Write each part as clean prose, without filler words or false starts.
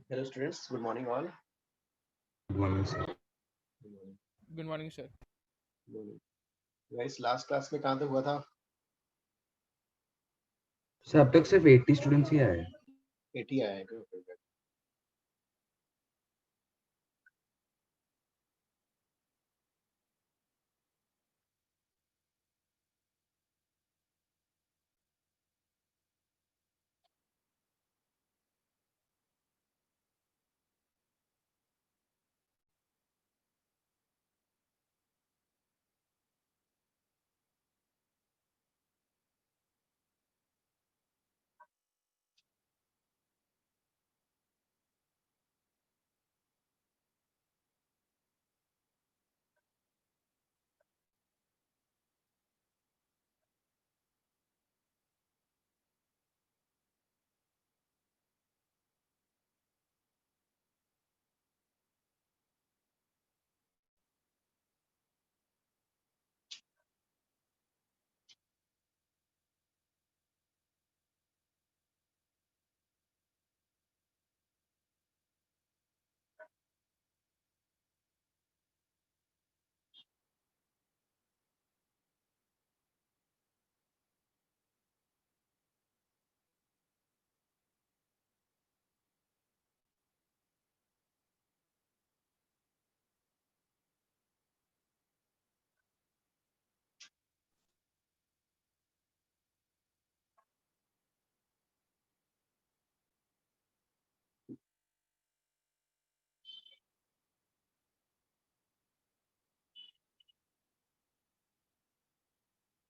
Hello students, good morning all. Good morning, sir. Good morning, sir. Good morning. Guys, last class में कहाँ तक हुआ था? Sir अब तक सिर्फ 80 स्टूडेंट्स ही आए हैं। 80 आया है क्या? Okay.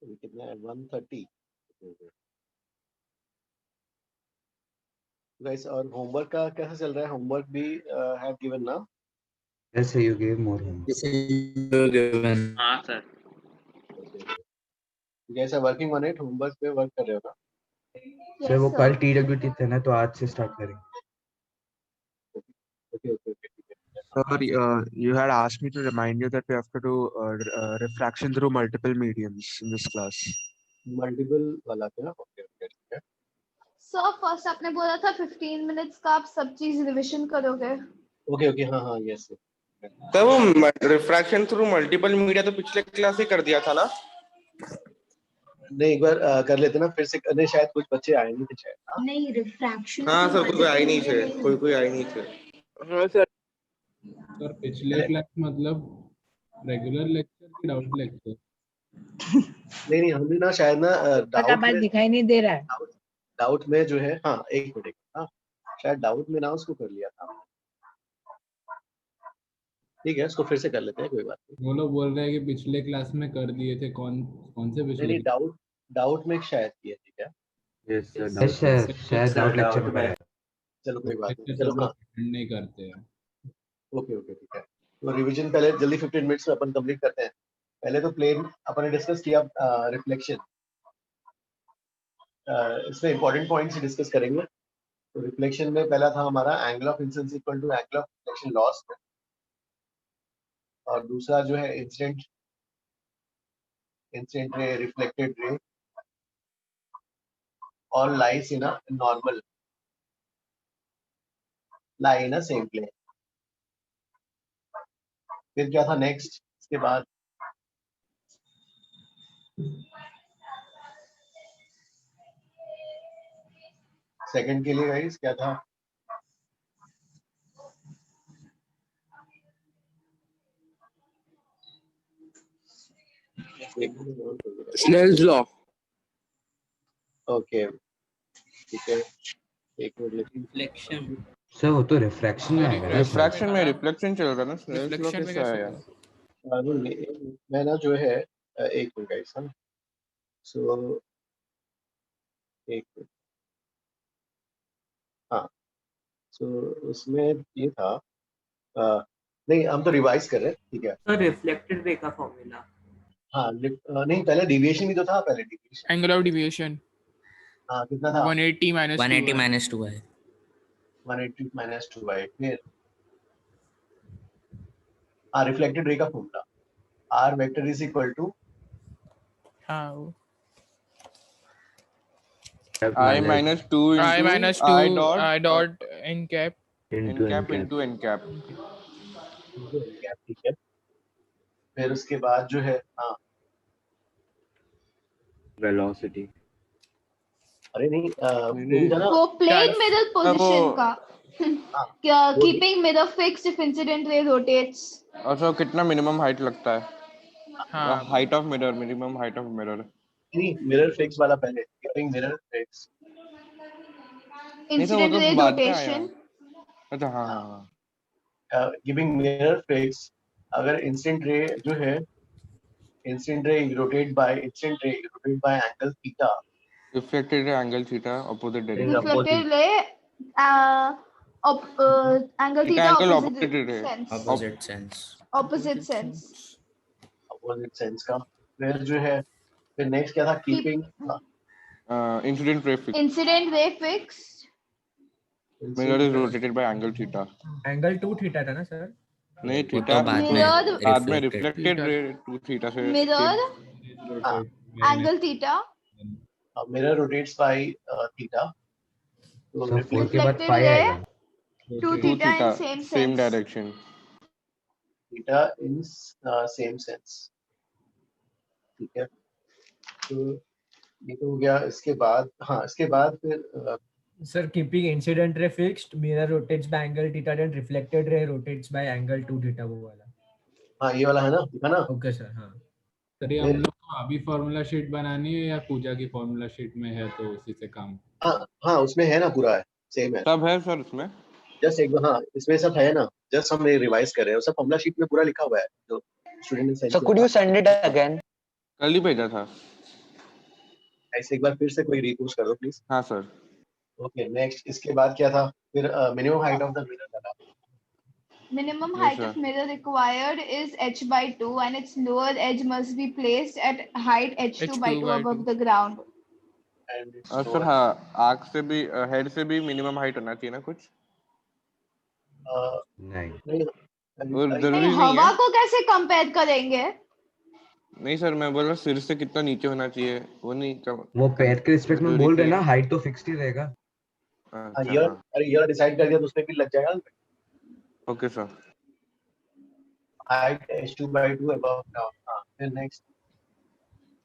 अभी कितना है? 130. Guys, और होमवर्क का कैसा चल रहा है? होमवर्क भी have given ना? Yes, sir, you gave more homework. हाँ sir. You guys are working on it. Homework पे वर्क कर रहे हो ना? सर वो कल TWT थे ना तो आज से स्टार्ट करेंगे। Okay. Sir, you had asked me to remind you that we have to do refraction through multiple mediums in this class. Multiple वाला क्या? Okay, ठीक है. सर फर्स्ट आपने बोला था 15 मिनट्स का आप सब चीज रिवीजन करोगे। Okay, हाँ, yes. सर वो रिफ्रैक्शन थ्रू मल्टीपल मीडिया तो पिछले क्लास ही कर दिया था ना? नहीं, एक बार कर लेते ना फिर से। नहीं, शायद कुछ बच्चे आए नहीं थे शायद। हाँ? नहीं रिफ्रैक्शन। हाँ सर, कोई आई नहीं थे, कोई आई नहीं थे। हाँ सर। सर पिछले क्लास मतलब रेगुलर लेक्चर की डाउट लेक्चर? नहीं, हमने ना शायद ना डाउट में दिखाई नहीं दे रहा है। डाउट में जो है, हाँ एक मिनट, हाँ शायद डाउट में ना उसको कर लिया था। ठीक है, उसको फिर से कर लेते हैं, कोई बात नहीं। वो लोग बोल रहे हैं कि पिछले क्लास में कर दिए थे। कौन से पिछले? नहीं, डाउट में शायद किया। ठीक है, Yes, sir. शायद डाउट लेक्चर में कराया। चलो कोई बात नहीं। चलो चलो हाँ, नहीं करते हैं। ओके ठीक है। तो रिवीजन पहले जल्दी 15 मिनट्स में अपन कंप्लीट करते हैं। पहले तो प्लेन अपन ने डिस्कस किया, रिफ्लेक्शन। इसमें इंपॉर्टेंट पॉइंट्स डिस्कस करेंगे। तो रिफ्लेक्शन में पहला था हमारा angle of incidence equal to angle of reflection laws, और दूसरा जो है इंसिडेंट रे, reflected ray all lies in a normal, lie in a same plane। फिर क्या था नेक्स्ट इसके बाद? सेकंड के लिए गाइस क्या था? Snell's law. ओके ठीक है, एक मिनट लेकिन रिफ्लेक्शन सर वो तो रिफ्रैक्शन में आएगा ना सर। रिफ्रैक्शन में रिफ्लेक्शन चल रहा है ना, स्नेल्स लॉ रिफ्लेक्शन में कैसे कैसे आया? होगा? मैं ना जो है एक मिनट गाइस, है ना, सो एक मिनट, हाँ, सो उसमें ये था, नहीं हम तो रिवाइज कर रहे हैं, ठीक है। सर रिफ्लेक्टेड रे का फॉर्मूला हाँ नहीं, पहले डेविएशन भी तो था, पहले डेविएशन, एंगल ऑफ डेविएशन हाँ कितना था? 180 माइनस 180 माइनस 2 है 180 माइनस 2 फिर हाँ रिफ्लेक्टेड रे का formula, r vector is equal to हाँ वो I minus 2 I into minus 2 I dot I dot n cap n cap into n cap. ठीक है। फिर उसके बाद जो है, हाँ वेलोसिटी। अरे नहीं, वो नहीं। भी था ना, वो प्लेन क्या- मिरर पोजीशन का हाँ, क्या keeping mirror fixed if incident ray rotates. अच्छा कितना मिनिमम हाइट लगता है? हाँ height of mirror, minimum height of mirror. नहीं मिरर फिक्स वाला पहले, कीपिंग मिरर फिक्स, नहीं तो वो इंसिडेंट तो रे बाद में आया। रोटेशन अच्छा हाँ हाँ गिविंग मिरर फिक्स, अगर इंसिडेंट रे जो है, incident ray rotate by angle theta, reflected angle theta opposite direction. Reflected ray angle theta theta angle opposite opposite ray. Sense, opposite sense opposite sense. Opposite sense का। फिर जो है, फिर next क्या था? Keeping incident ray fix, incident ray fixed mirror is rotated by angle theta. Angle 2 theta था ना sir? नहीं वो थीटा तो बाद में बाद में रिफ्लेक्टेड रिफ्लेक्टेड रे 2 थीटा से mirror angle theta mirror rotates by theta, तो सर 4 के बाद Reflected 5 ray, आएगा। 2 2 theta theta in same same sense. Direction. Theta in same sense, ठीक है। तो ये तो हो गया। इसके बाद, हाँ इसके बाद फिर Sir, keeping incident ray fixed, mirror rotates by angle theta, then reflected ray rotates by angle 2 theta वो वाला. हाँ ये वाला है ना, दिखा ना। Okay sir, हाँ. सर ये हम लोग को अभी फॉर्मूला शीट बनानी है या पूजा की फॉर्मूला शीट में है तो उसी से काम? हाँ उसमें है ना, पूरा है, सेम है। सब है सर उसमें। जस्ट एक बार, हाँ इसमें सब है ना, जस्ट हम रिवाइज कर रहे हैं, सब फॉर्मूला शीट में पूरा लिखा हुआ है जो स्टूडेंट ने send So could you send it again? कल ही भेजा था। ऐसे एक बार फिर से कोई रीपोस्ट कर दो प्लीज। हाँ सर। ओके नेक्स्ट, इसके बाद क्या था? फिर minimum height of the mirror लगा। Minimum Yes, height sir. of mirror required is h by 2 and its lower edge must be placed at height h2 by 2 above the ground. And और sir हाँ arc से भी head से भी minimum height होना चाहिए ना कुछ? नहीं और नहीं, जरूरी नहीं हवा है। को कैसे कंपेयर करेंगे? नहीं सर मैं बोल रहा सिर से कितना नीचे होना चाहिए वो नहीं वो पैर के रिस्पेक्ट में बोल रहे हैं ना, हाइट तो फिक्स्ड ही रहेगा। अच्छा ईयर, अरे ईयर डिसाइड कर दिया तो उसमें भी लग जाएगा। Okay sir. Height h2 by 2 above ground। हाँ फिर next,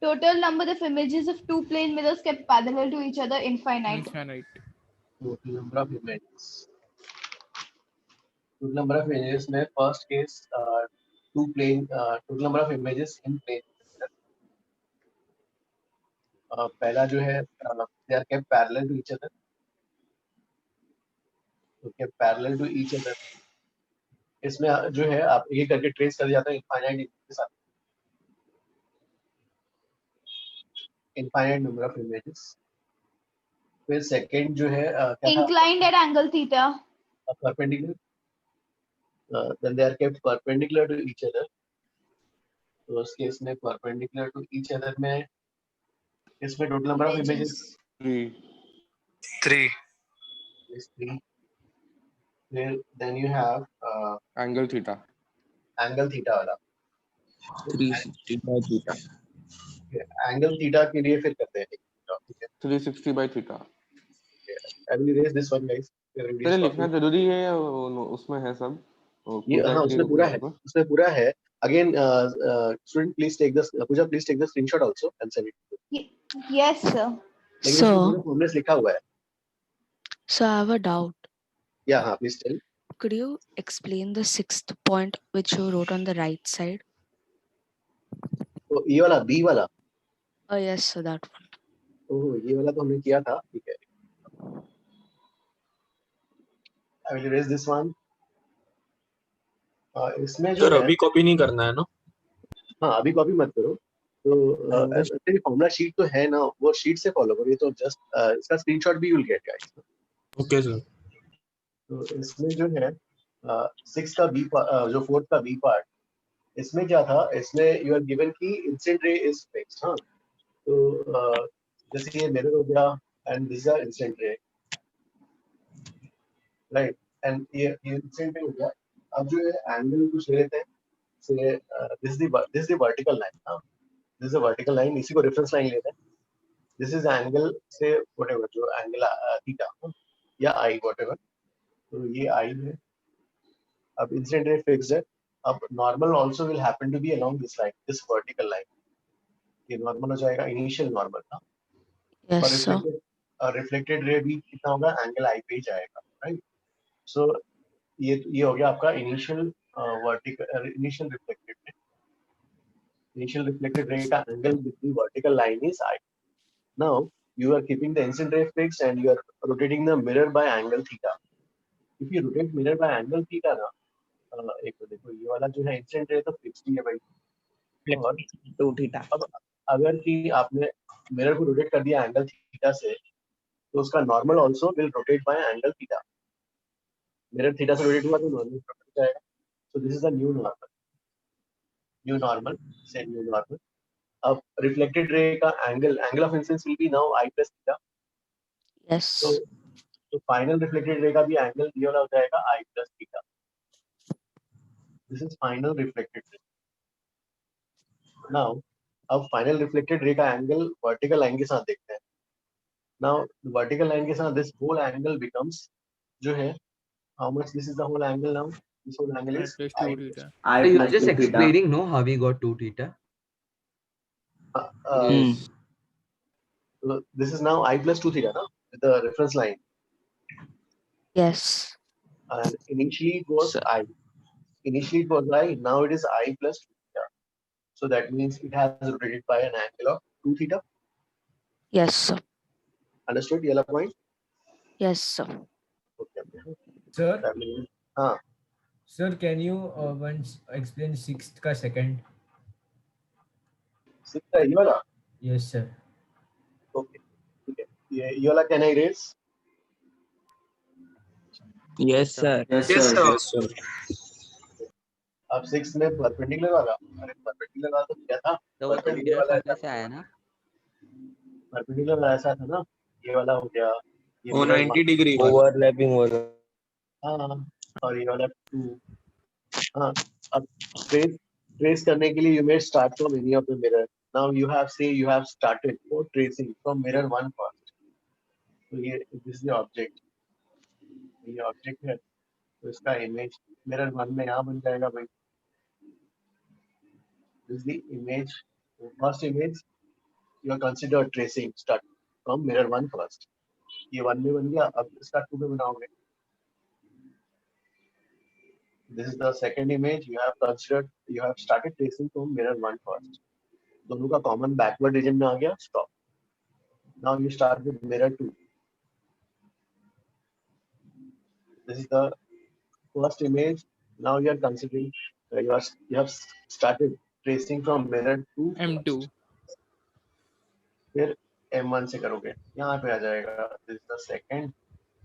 Total number of images of two plane mirrors kept parallel to each other infinite. Infinite. total number of images, total number of images में first case two plane, total number of images in plane। पहला जो है they are kept parallel to each other, तो kept parallel to each other। इसमें जो है आप ये करके ट्रेस कर जाते हैं इनफाइनाइट के साथ, इनफाइनाइट नंबर ऑफ इमेजेस। फिर सेकंड जो है क्या था? Inclined at angle theta. perpendicular, then they are kept perpendicular to each other। तो उस केस में perpendicular to each other में इसमें total number of images 3 is 3। फिर then you have angle theta angle theta वाला, 360 by थीटा, एंगल थीटा के लिए फिर करते हैं, ठीक है। 360 by theta. I will erase this one guys। तेरे लिखना जरूरी है या उसमें है सब? ये हाँ उसमें पूरा है, उसमें पूरा है। Again, student please take this, Pooja please take the screenshot also and send it। Yes, sir. लेकिन इसमें पूरा फॉर्मूला लिखा हुआ है। So I have a doubt. Yeah, हाँ, please tell. Could you explain the sixth point which you wrote on the right side? तो ये वाला बी वाला, Oh yes, so that one. ओह ये वाला तो हमने किया था, ठीक है. I will erase this one. इसमें जो है, अभी कॉपी नहीं करना है ना? हाँ अभी कॉपी मत करो. तो तेरी फॉर्मूला शीट तो है ना, वो शीट से फॉलो करो. ये तो जस्ट इसका स्क्रीनशॉट भी you'll get guys. Okay sir. तो इसमें जो है 6 का बी जो 4th का बी पार्ट, इसमें क्या था, इसमें यू आर गिवन की इंसिडेंट रे इज फिक्स्ड. हाँ, तो जैसे ये मिरर हो गया and this is incident ray, right. And ये इंसिडेंट रे हो गया. अब जो है एंगल कुछ ले लेते हैं. Say this is the vertical line. हाँ, this is a vertical line, इसी को रेफरेंस लाइन लेते हैं. दिस इज एंगल से व्हाटएवर, जो एंगल थीटा या आई व्हाटएवर. तो ये आई है. अब इंसिडेंट रे फिक्स्ड है. अब normal also will happen to be along this line, this vertical line. ये नॉर्मल हो जाएगा, इनिशियल नॉर्मल था. Yes, sir. और रिफ्लेक्टेड रे भी कितना होगा, एंगल आई पे ही जाएगा, राइट. सो ये हो गया आपका initial vertical, initial reflected ray. Initial reflected ray का angle with the vertical line is I. Now you are keeping the incident ray fixed and you are rotating the mirror by angle theta. If you rotate mirror by angle theta ना, एक तो देखो ये वाला जो है incident ray तो fixed ही है भाई. और 2 theta. अब अगर कि आपने mirror को rotate कर दिया angle theta से, तो उसका normal also will rotate by angle theta. Mirror theta से rotate हुआ तो normal rotate जाएगा. So this is the new normal. New normal, say new normal. अब reflected ray का angle of incidence will be now I plus theta. Yes. So final reflected ray का भी angle ये वाला हो जाएगा I plus theta. This is final reflected ray. Now अब final reflected ray का angle vertical line के साथ देखते हैं. Now vertical line के साथ this whole angle becomes जो है, how much this is the whole angle now? This whole angle is I plus theta. You are just explaining, no, how we got 2 theta. So this is now I plus 2 theta, no? With the reference line. Yes. And initially it was I. Initially it was I. Now it is I plus 2 theta. So that means it has rotated by an angle of 2 theta. Yes, sir. Understood? Yellow point. Yes, sir. Okay. Sir, That means, हाँ. sir, can you once explain sixth का second? 6 का ये वाला. Yes, sir. Okay. ठीक है. ये वाला can I erase? Yes, sir. Yes, sir. अब 6 में परपेंडिकुलर वाला. अरे परपेंडिकुलर वाला तो क्या था? तो वो वीडियो फाइल से आया ना? परपेंडिकुलर वाला ऐसा था ना. ये वाला हो गया. ये वो 90 डिग्री ओवरलैपिंग हो रहा है. हाँ. और ये वाला 2. हाँ. अब trace करने के लिए you may start from any of the mirror. Now you have started for tracing from mirror 1 first. So ये this is the object. ये object है. तो इसका image mirror 1 में यहाँ बन जाएगा भाई. This is the image. First image you are considered tracing start from mirror 1 first. ये 1 में बन गया. अब इसका 2 में बनाओगे. This is the second image. You have started tracing from mirror 1 first. दोनों का common backward region में आ गया. Stop. Now you start with mirror 2. This is the first image. Now you are considering you have started tracing from mirror 2 M2. फिर M1 से करोगे. यहाँ पे आ जाएगा. This is the second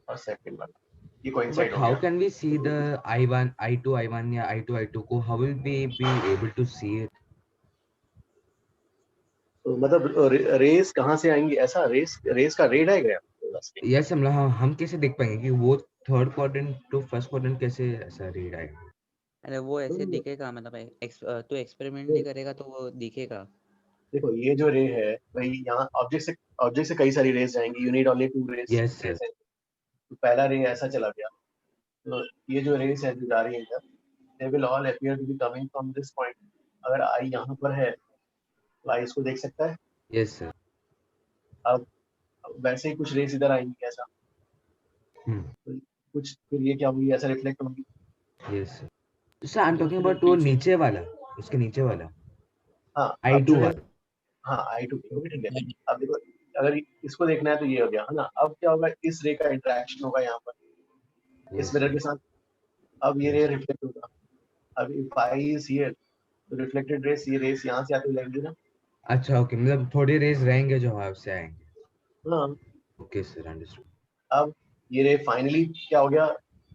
और second वाला. ये coincide But हो how गया. can we see the I1, I2, I1 या I2, I2 को? How will we be able to see it? तो मतलब रेस कहाँ से आएंगी? ऐसा रेस का रे डायग्राम. Yes, हम कैसे देख पाएंगे कि वो third quadrant to first quadrant कैसे ऐसा रीड आएगा? अरे वो ऐसे दिखेगा, मतलब तो एक्सपेरिमेंट नहीं करेगा तो वो दिखेगा. देखो ये जो रे है भाई, यहाँ ऑब्जेक्ट से कई सारी रेस जाएंगी. You need only 2 rays. Yes, sir. तो पहला रे ऐसा चला गया. तो ये जो रेस है जो जा रही है इधर, they will all appear to be coming from this point. अगर आई यहाँ पर है तो आई इसको देख सकता है. Yes, sir. अब वैसे ही कुछ रेस इधर आएंगी. ऐसा कुछ फिर ये क्या होगी, ऐसा रिफ्लेक्ट होगी। Yes sir I am talking about वो नीचे वाला, उसके नीचे वाला हाँ अब I2 जो है, वाला। हाँ I2 ठीक है। अब देखो अगर इसको देखना है तो ये हो गया है ना। अब क्या होगा, इस रे का इंटरेक्शन होगा यहाँ पर इस मिरर के साथ। अब ये रे रिफ्लेक्ट होगा। अब इफ आई इज हियर तो रिफ्लेक्टेड रेस, ये रेस यहाँ से आते लगेंगी ना। अच्छा ओके, मतलब थोड़े रेज रहेंगे जो वहां से आएंगे। हाँ ओके सर अंडरस्टूड। अब ये रे फाइनली क्या हो गया,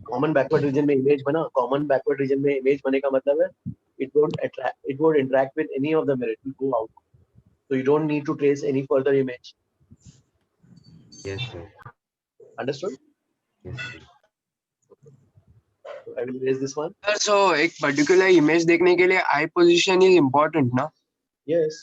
कॉमन बैकवर्ड रीजन में इमेज बना। कॉमन बैकवर्ड रीजन में इमेज बने का मतलब है it would interact with any of the mirror, it will go out, so you don't need to trace any further image. Yes sir. Understood? Yes sir. So I will erase this one. So एक particular image देखने के लिए eye position is important ना? Yes.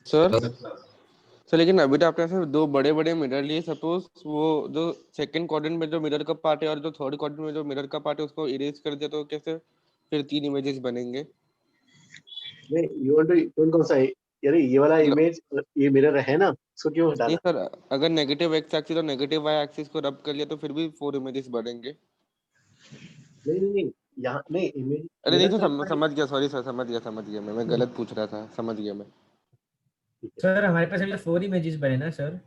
Sir लेकिन अभी तो आपने सिर्फ दो बड़े बड़े मिरर लिए। सपोज वो जो सेकंड क्वाड्रेंट में जो मिरर का पार्ट है और जो थर्ड क्वाड्रेंट में जो मिरर का पार्ट है उसको इरेज कर दिया तो कैसे फिर 3 इमेजेस बनेंगे? नहीं, you want to कौन कौन सा है? यार ये वाला इमेज, ये मिरर है ना, इसको क्यों नहीं हटाना? सर, अगर नेगेटिव एक्स एक्सिस और नेगेटिव वाई एक्सिस को रब कर लिया तो फिर भी 4 इमेजेस बनेंगे। नहीं यहाँ नहीं इमेज। अरे नहीं तो समझ गया, सॉरी सर, समझ गया मैं गलत पूछ रहा था, समझ गया मैं। सर हमारे पास अभी 4 इमेजेस बने ना सर।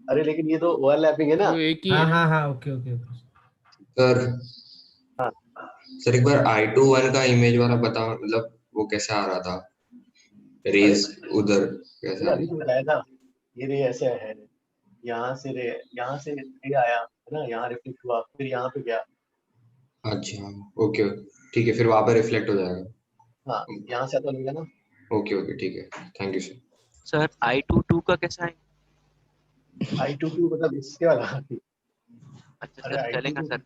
अरे लेकिन ये तो ओवरलैपिंग है ना। वो एक ही है ना। हाँ ओके ओके सर हाँ सर एक बार I2 1 का इमेज वाला बता, मतलब वो कैसे आ रहा था रेज उधर कैसे आ अभी रही? तो बताया था, ये रे ऐसे है, यहाँ से रे आया है ना, यहाँ रिफ्लेक्ट हुआ, फिर यहाँ पे गया। अच्छा ओके ठीक है, फिर वहां पर रिफ्लेक्ट हो जाएगा। हाँ यहाँ से आता लगेगा ना। ओके ठीक है, thank you sir. Sir I22 का कैसा है? I22 मतलब इसके वाला। अच्छा अरे सर चलेगा I22 सर।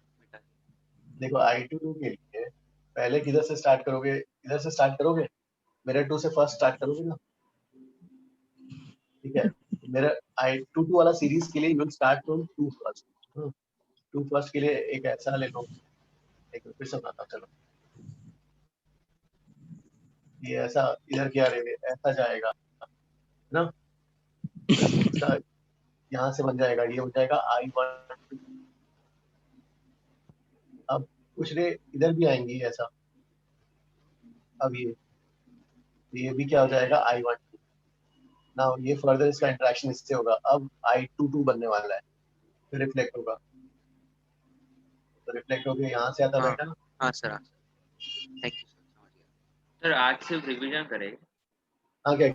देखो I22 के लिए पहले किधर से स्टार्ट करोगे, इधर से स्टार्ट करोगे, मिरर 2 से फर्स्ट स्टार्ट करोगे ना, ठीक है। मेरा I22 वाला सीरीज के लिए you will start from 2 first. 2 first के लिए एक ऐसा ले लो, एक फिर से बताता हूं, चलो ये ऐसा इधर क्या रे ऐसा जाएगा ना, इसका यहाँ से बन जाएगा, ये हो जाएगा I12। अब कुछ रे इधर भी आएंगी ऐसा। अब ये भी क्या हो जाएगा I12 ना, ये फर्दर इसका इंटरेक्शन इससे होगा। अब I22 बनने वाला है, फिर रिफ्लेक्ट होगा, तो रिफ्लेक्ट होके यहाँ से आता रहेगा ना। हाँ सर थैंक यू सर। आज सिर्फ रिवीजन करेंगे। हाँ क्या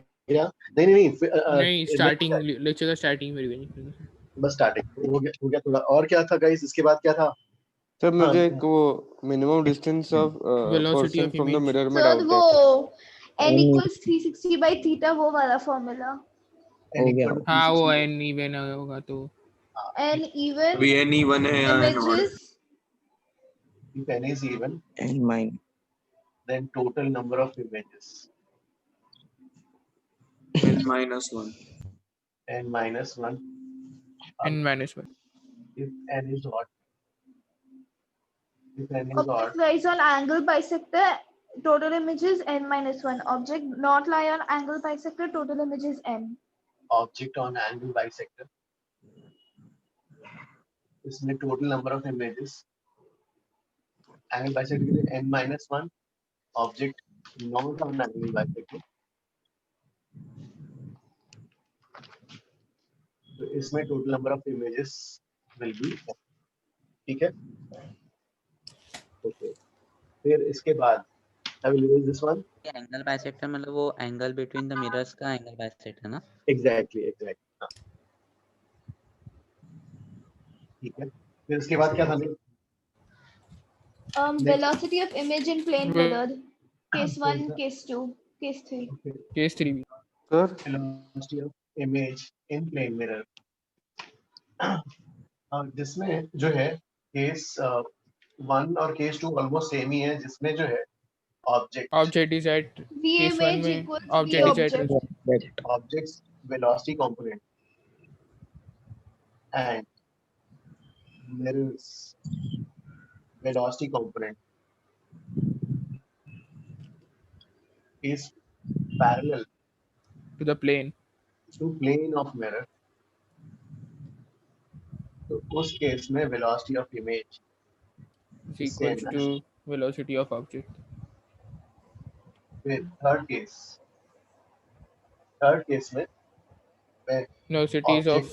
नहीं नहीं स्टार्टिंग लेक्चर का स्टार्टिंग में रिवीजन। बस स्टार्टिंग हो गया थोड़ा। और क्या था गाइस, इसके बाद क्या था? सर मुझे एक वो minimum distance of velocity person of from the image. Mirror में सर डाउट वो है। n equals 360 by theta वो वाला फॉर्मूला। हाँ वो n इवन होगा तो n even अभी n even है या n odd? images if n is even And mine. then total number of images n minus 1. n minus 1 n minus 1. if n is odd. If n is odd, object lies on angle bisector, total images n minus 1. Object not lie on angle bisector, total images n. object on angle bisector, इसमें total number of images angle bisector के लिए n minus 1, object not on angle bisector, तो इसमें total number of images will be n. ठीक है, okay. फिर इसके बाद I will erase this one. Angle bisector मतलब वो एंगल बिटवीन द मिरर्स का एंगल बाइसेक्टर ना। Exactly. हाँ ठीक है। फिर इसके बाद क्या था? Velocity of image in plane mirrored. Case 1, case 2, case 3. Case 3 sir velocity of image in plane mirror, जिसमें जो है केस 1 और केस 2 ऑलमोस्ट सेम ही है, जिसमें जो है object is at V case 1 image में equals object V is at object. objects velocity component and mirrors velocity component is parallel to the plane. to plane of mirror तो उस case में velocity of image is equals to velocity of object. फिर third case में Velocities of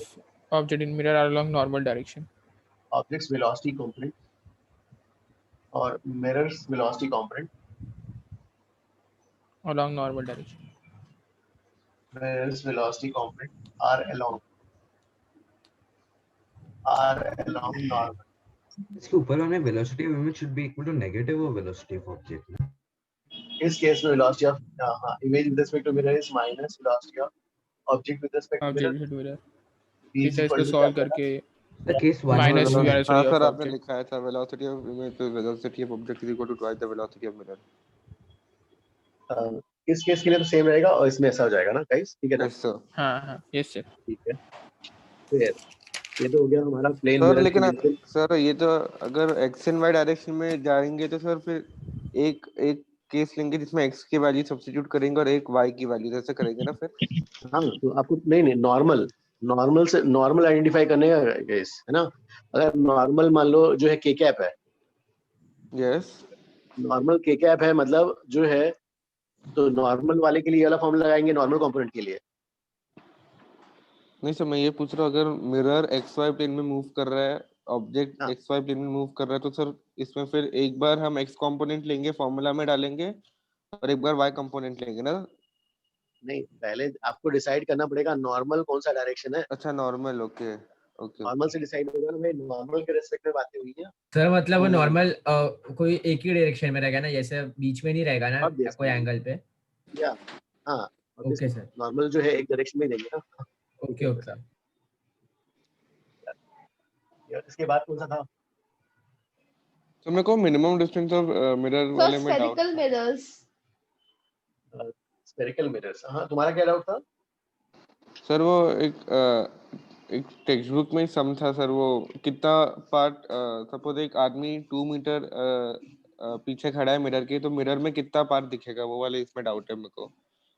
object in mirror are along normal direction. Objects velocity component और mirrors velocity component Along normal direction. mirrors velocity component are along normal. इसके ऊपर वाले velocity of image should be equal to negative or velocity of object ना? इस case में velocity of image with respect to mirror is minus velocity of object with respect to mirror. Object with mirror. V is इसे equal इसको to solve क्या करके The case one minus वाला- velocity हाँ of sir आपने object. लिखा है था velocity of image to velocity of object is equal to twice the velocity of mirror. इस केस के लिए तो सेम रहेगा और इसमें ऐसा हो जाएगा ना गाइस, ठीक है ना? Yes sir. हाँ yes sir. ठीक है, फिर ये तो हो गया हमारा प्लेन सर मिरर लेकिन सर ये तो अगर x and y डायरेक्शन में जाएंगे तो सर फिर एक केस लेंगे जिसमें x की वैल्यू सब्स्टिट्यूट करेंगे और एक y की वैल्यू ऐसे करेंगे ना फिर। हाँ तो आपको नहीं नॉर्मल से नॉर्मल आइडेंटिफाई करने का गाइस, है ना? अगर नॉर्मल मान लो जो है k कैप है, यस नॉर्मल k कैप है मतलब जो है, तो नॉर्मल वाले के लिए वाला फॉर्मूला लगाएंगे नॉर्मल कंपोनेंट के लिए। नहीं सर मैं ये पूछ रहा हूँ अगर मिरर xy प्लेन में मूव कर रहा है, ऑब्जेक्ट xy प्लेन में मूव कर रहा है तो सर इसमें फिर एक बार हम x कंपोनेंट लेंगे फॉर्मूला में डालेंगे और एक बार y कंपोनेंट लेंगे ना? नहीं, पहले आपको डिसाइड करना पड़ेगा नॉर्मल कौन सा डायरेक्शन है। अच्छा नॉर्मल, ओके ओके। नॉर्मल से डिसाइड होगा ना भाई, नॉर्मल के रेस्पेक्ट में बातें हुई हैं। सर मतलब वो नॉर्मल कोई एक ही डायरेक्शन में रहेगा ना, जैसे बीच में नहीं रहेगा ना Obviously. कोई एंगल पे? या हाँ ओके सर, नॉर्मल जो है एक डायरेक्शन में ही देंगे ना। Okay okay. यार इसके बाद कौन सा था? तो मेरे को मिनिमम डिस्टेंस ऑफ मिरर वाले में doubt. spherical mirrors. Spherical mirrors. हाँ तुम्हारा क्या डाउट था? सर वो एक टेक्स्ट बुक में सम था सर, वो कितना पार्ट सपोज एक आदमी 2 मीटर पीछे खड़ा है मिरर के, तो मिरर में कितना पार्ट दिखेगा वो वाले इसमें डाउट है मेरे को।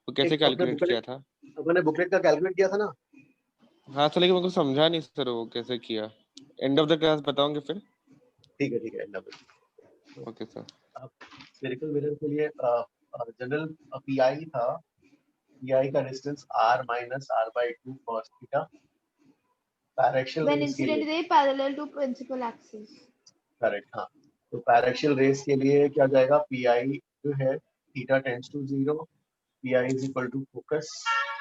तो कैसे कैलकुलेट किया था? अपने बुकलेट का कैलकुलेट किया था ना। हाँ सर लेकिन मेरे को समझा नहीं सर वो कैसे किया। एंड ऑफ द क्लास बताओगे फिर? ठीक है end of. Okay sir. Spherical mirror के लिए जनरल पीआई था, पीआई का distance r minus r/2 cos थीटा। पैरेक्शियल When रेस के incident लिए ray parallel to principal axis. Correct. हाँ तो पैरेक्शियल रेस के लिए क्या जाएगा, पीआई जो है theta tends to 0, pi is equal to focus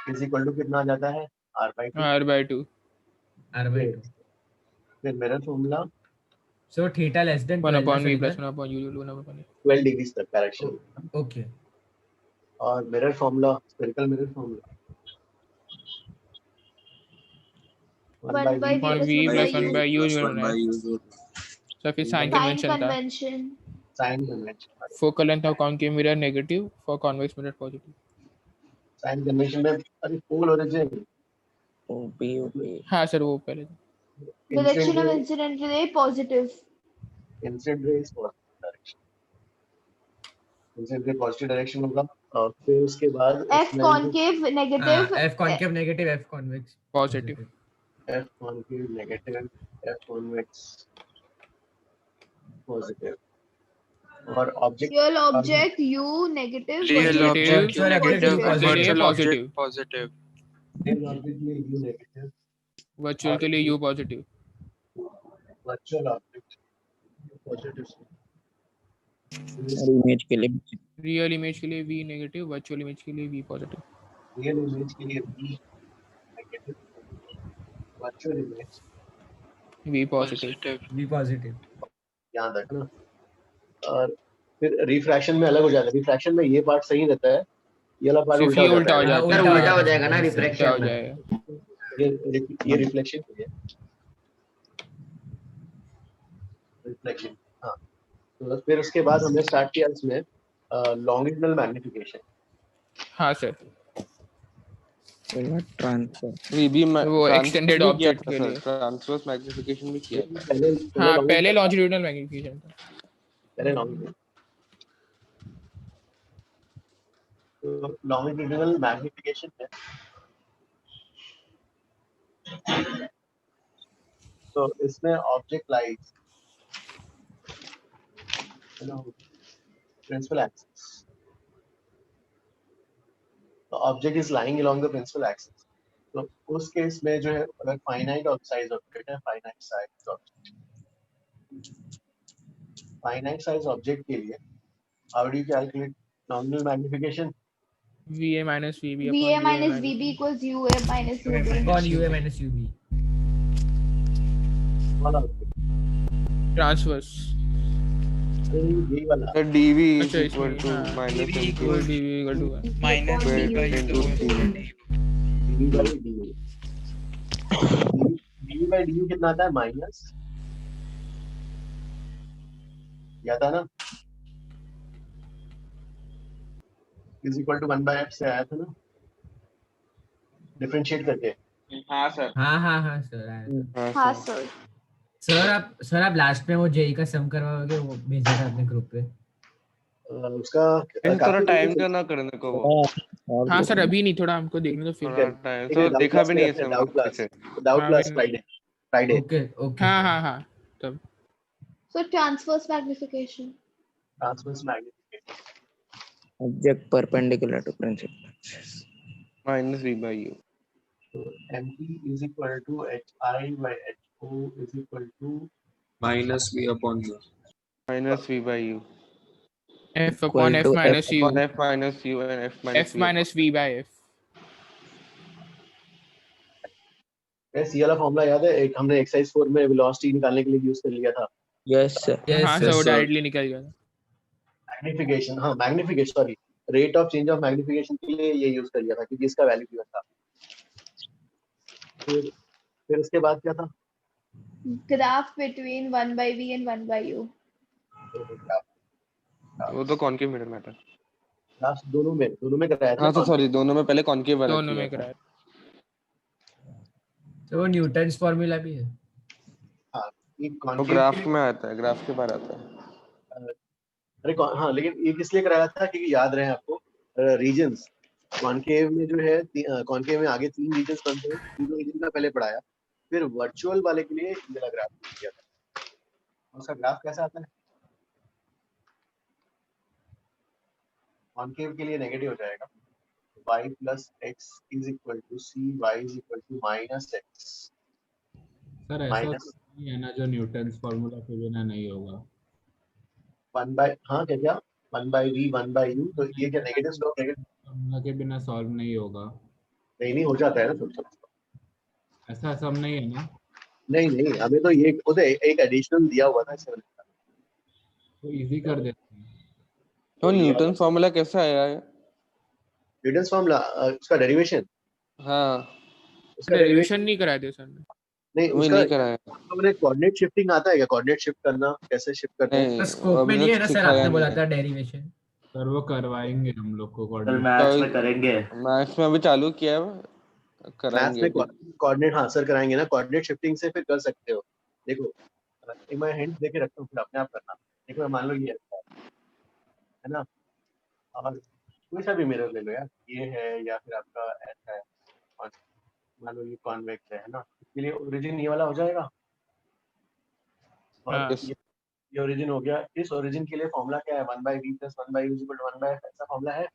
is equal to कितना आ जाता है r/2। फिर mirror formula so theta less than 1 upon v plus 1 upon u 1 upon 12 degree तक पैरेक्शियल। ओके। और mirror formula, spherical mirror formula 1 by v plus 1 by u. So फिर sign convention था। Sign convention focal length of concave mirror negative, for convex mirror positive. Sign convention में अरे pole origin OP हाँ sir वो पहले Direction of incident ray positive. Incident ray is positive direction, incident ray positive direction होगा। और फिर उसके बाद F concave negative. F concave negative, F convex positive. F concave negative, F convex positive. और object Real object U negative. Real object Virtual negative, object virtual positive. object positive. Real object के लिए U negative, virtual के लिए u positive. Virtual object positive. और image के लिए real image के लिए v नेगेटिव, वर्चुअल इमेज के लिए v पॉजिटिव। रियल इमेज के लिए V negative, virtual image v positive. V positive. याद रखना। और फिर रिफ्रैक्शन में अलग हो जाता है, रिफ्रैक्शन में ये पार्ट सही रहता है, ये वाला पार्ट सिर्फ ये उल्टा हो उल्टा जाता हो है। जाता है। उल्टा हो जाएगा ना उल्टा हो रिफ्रैक्शन में। जाएगा। ये रिफ्लेक्शन। हाँ तो फिर उसके बाद हमने स्टार्ट किया इसमें लॉन्गिट्यूडनल मैग्निफिकेशन। हाँ सर ट्रांसफर वो एक्सटेंडेड ऑब्जेक्ट के लिए ट्रांसवर्स मैग्निफिकेशन भी किया था। हाँ पहले लॉन्जिट्यूडनल मैग्निफिकेशन था। पहले लॉन्गिट्यूडनल मैग्निफिकेशन है तो इसमें ऑब्जेक्ट लाइज प्रिंसिपल एक्सिस, तो object is lying along the principal axis. तो उस केस में जो है अगर फाइनाइट साइज ऑब्जेक्ट है, फाइनाइट साइज ऑब्जेक्ट के लिए how do you calculate nominal magnification? VA minus VB VA upon UA minus minus VB equals UA minus UB. upon UA minus UB. वाला transverse. यही वाला The dv is अच्छा equal इसमें to हाँ minus DV mq equal DV equal to minus square v by into u dv. dv by du, dv by du कितना आता है? Minus या था ना, is equal to 1 by f से आया था ना, डिफरेंशिएट करके। हाँ सर। हाँ सर आया था। हाँ सर। सर आप लास्ट में वो जेई का सम करवाओगे, वो भेजा था अपने ग्रुप पे। उसका थोड़ा काफी टाइम तो ना करने को वो हाँ सर अभी नहीं, थोड़ा हमको देखने तो फिर थोड़ा टाइम तो देखा भी नहीं है सर डाउट क्लास हाँ फिर फ्राइडे। ओके हाँ तब So transverse magnification. Transverse magnification Object perpendicular to principal axis. minus v by u. तो mp is equal to hi by ho is equal to minus v upon u. Minus v by u. F upon F minus U. Upon f minus u and f minus F v. minus V by F. सी वाला formula याद है? एक हमने exercise 4 में velocity निकालने के लिए use कर लिया था। Yes sir. हाँ सर वो डायरेक्टली निकल गया था। मैग्निफिकेशन, हाँ magnification, sorry rate of change of magnification के लिए ये यूज कर लिया था क्योंकि इसका वैल्यू गिवन था। फिर उसके बाद क्या था? Graph between 1 by V and 1 by U. वो तो कॉनकेव मिरर में था। लास्ट दोनों में कराया था। हाँ तो सॉरी दोनों में पहले कॉनकेव वाला दोनों में कराया। तो वो न्यूटन्स फॉर्मूला भी है। हाँ वो ग्राफ में आता है, ग्राफ के बाहर आता है। अरे हाँ लेकिन ये किस लिए कराया था क्योंकि याद रहे आपको रीजन्स कॉनकेव में जो है, कॉनकेव में आगे 3 रीजन्स बनते हैं, तीनों रीजन का पहले पढ़ाया, फिर वर्चुअल वाले के लिए ये वाला ग्राफ किया था। उसका ग्राफ कैसा आता है? कॉनकेव के लिए नेगेटिव हो जाएगा, y plus x is equal to c, y is equal to minus x। Sir ऐसा नहीं है ना जो न्यूटन्स फॉर्मूला के बिना नहीं होगा। 1 by हाँ क्या 1 by v 1 by u, तो ये क्या नेगेटिव स्लोप फॉर्मूला के बिना सॉल्व नहीं होगा। नहीं हो जाता है ना सब। ऐसा सब नहीं है ना? नहीं हमें तो ये उसे एक एडिशनल दिया हुआ था इससे तो इजी कर देते हैं। तो न्यूटन फॉर्मूला कैसा आया है? न्यूटन फॉर्मूला उसका डेरिवेशन, हाँ उसका डेरिवेशन नहीं कराया था सर ने। नहीं उसका नहीं कराया। हमने कोऑर्डिनेट शिफ्टिंग आता है क्या? कोऑर्डिनेट शिफ्ट करना कैसे शिफ्ट करना है? स्कोप में नहीं है ना सर, आपने बोला था डेरिवेशन। सर वो करवाएंगे हम लोग को सर मैथ्स में करेंगे। मैथ्स में अभी चालू किया है, कराएंगे। मैथ्स में कोऑर्डिनेट हाँ सर कराएंगे ना, कोऑर्डिनेट शिफ्टिंग से फिर कर सकते हो। देखो एक मैं हिंट देके रखता हूँ, फिर अपने आप करना। देखो मान लो ये है ना, और कोई सा भी मिरर ले लो यार, ये है या फिर आपका ऐसा है, मान लो ये कॉन्वेक्स है ना, इसके लिए ओरिजिन ये वाला हो जाएगा और ये ओरिजिन हो गया। इस ओरिजिन के लिए फॉर्मूला क्या है? 1 by v plus 1 by u is equal to 1 by f, ऐसा फॉर्मूला है।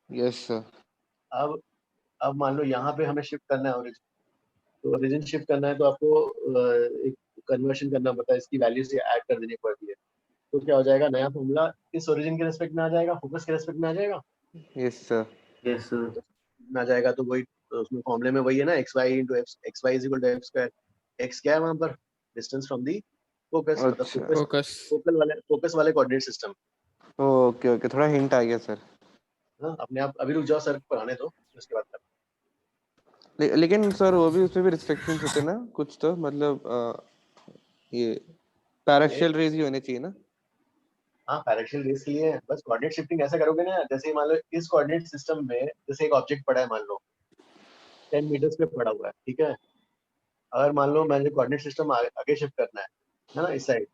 Yes sir. अब मान लो यहाँ पे हमें शिफ्ट करना है ओरिजिन, तो ओरिजिन शिफ्ट करना है तो आपको एक कन्वर्शन करना पड़ता है, इसकी वैल्यू से ऐड कर देनी पड़ती है। तो क्या हो जाएगा? नया फॉर्मूला इस ओरिजिन के रेस्पेक्ट में आ जाएगा, फोकस के रेस्पेक्ट में आ जाएगा। Yes sir. यस सर में आ जाएगा तो वही उसमें फॉर्मूले में वही है ना, xy into xy is equal to f square। x क्या है वहां पर? डिस्टेंस फ्रॉम दी फोकस, मतलब फोकस वाले कोऑर्डिनेट सिस्टम। ओके थोड़ा हिंट आ गया सर। हाँ अपने आप अभी रुक जाओ सर पढ़ाने दो, उसके बाद कर। लेकिन सर वो भी उसमें भी रिस्ट्रिक्शंस होते हैं ना कुछ, तो मतलब ये पैराक्सियल रेज ही होने चाहिए ना? हाँ पैरेक्सियल रेस के लिए बस कोऑर्डिनेट शिफ्टिंग ऐसा करोगे ना, जैसे मान लो इस कोऑर्डिनेट सिस्टम में जैसे एक ऑब्जेक्ट पड़ा है, मान लो 10 मीटर्स पे पड़ा हुआ है, ठीक है। अगर मान लो मैंने कोऑर्डिनेट सिस्टम आगे शिफ्ट करना है ना, इस साइड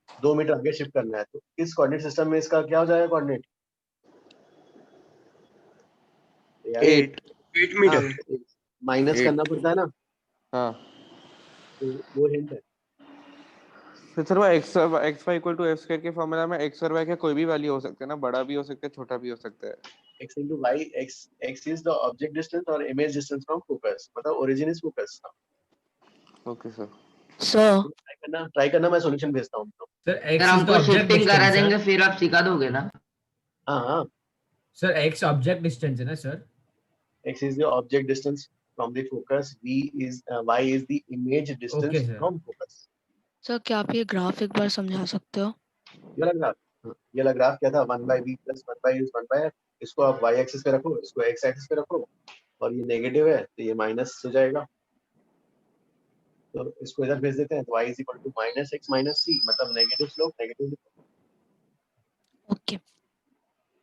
2 मीटर आगे शिफ्ट करना है, तो इस कोऑर्डिनेट सिस्टम में इसका क्या हो जाएगा कोऑर्डिनेट? 8 मीटर माइनस करना पड़ता है ना। हाँ तो वो हिंट है। फिर सर वो x y equal to f square के फॉर्मूला में x और y का कोई भी वैल्यू हो सकता है ना, बड़ा भी हो सकता है छोटा भी हो सकता है। x into y, x is the object distance or image distance from focus, मतलब origin is focus। Okay sir. Sir, try करना, मैं सॉल्यूशन भेजता हूँ। Sir sir x is the हमको object शिफ्टिंग करा distance देंगे सर। फिर आप सिखा दोगे ना? हाँ, सर x object distance है ना sir? x is the object distance from the focus, y is the image distance Okay, sir. from focus। Sir क्या आप ये ग्राफ एक बार समझा सकते हो? ये वाला ग्राफ क्या था, 1/v plus 1/u is 1/f। इसको आप y एक्सिस पे रखो, इसको x एक्सिस पे रखो, और ये नेगेटिव है तो ये माइनस हो जाएगा, तो इसको इधर भेज देते हैं, तो y is equal to -x - c, मतलब नेगेटिव स्लोप नेगेटिव। ओके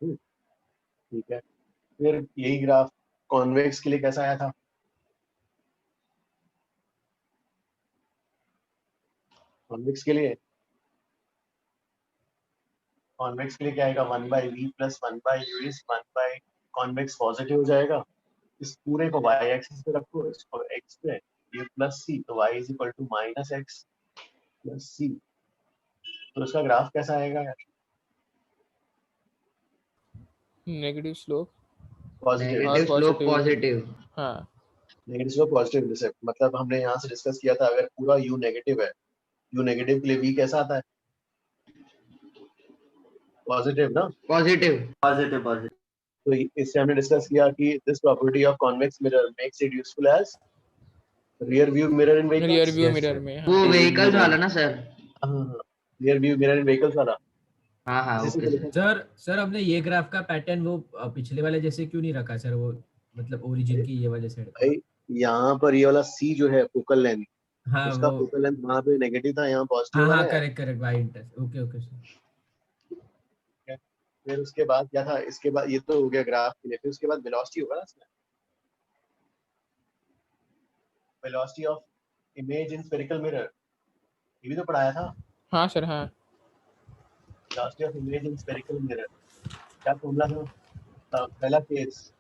ठीक है। फिर यही ग्राफ कॉन्वेक्स के लिए कैसा आया था? कॉन्वेक्स के लिए क्या आएगा, 1/v plus 1/u is 1/, convex positive हो जाएगा। इस पूरे को y एक्सिस पे रखो, इसको x पे, ये प्लस c, तो y is equal to -x plus c। तो इसका ग्राफ कैसा आएगा यार? Negative slope positive. Negative slope positive. हाँ नेगेटिव स्लोप पॉजिटिव इंटरसेप्ट, मतलब हमने यहाँ से डिस्कस किया था, अगर पूरा u नेगेटिव है, u नेगेटिव के लिए v कैसा आता है? पॉजिटिव ना? पॉजिटिव। तो इससे हमने डिस्कस किया कि this property of convex mirror makes it useful as rear view mirror in vehicles. Rear view mirror में। वो व्हीकल्स वाला ना सर? हाँ, rear view mirror in vehicles वाला। हाँ ओके सर। सर हमने ये ग्राफ का पैटर्न वो पिछले वाले जैसे क्यों नहीं रखा सर? वो मतलब ओरिजिन की ये वाले साइड भाई यहाँ पर ये वाला c जो है फोकल लेंथ, हाँ उसका वो फोकल लेंथ वहाँ पे नेगेटिव था, यहाँ पॉजिटिव हाँ है। Correct by interest. Okay sir. फिर उसके बाद क्या था, इसके बाद ये तो हो गया ग्राफ के लिए, फिर उसके बाद वेलोसिटी होगा ना इसमें, velocity of image in spherical mirror, ये भी तो पढ़ाया था। हाँ सर हाँ। Velocity of image in spherical mirror क्या फॉर्मूला था? पहला case,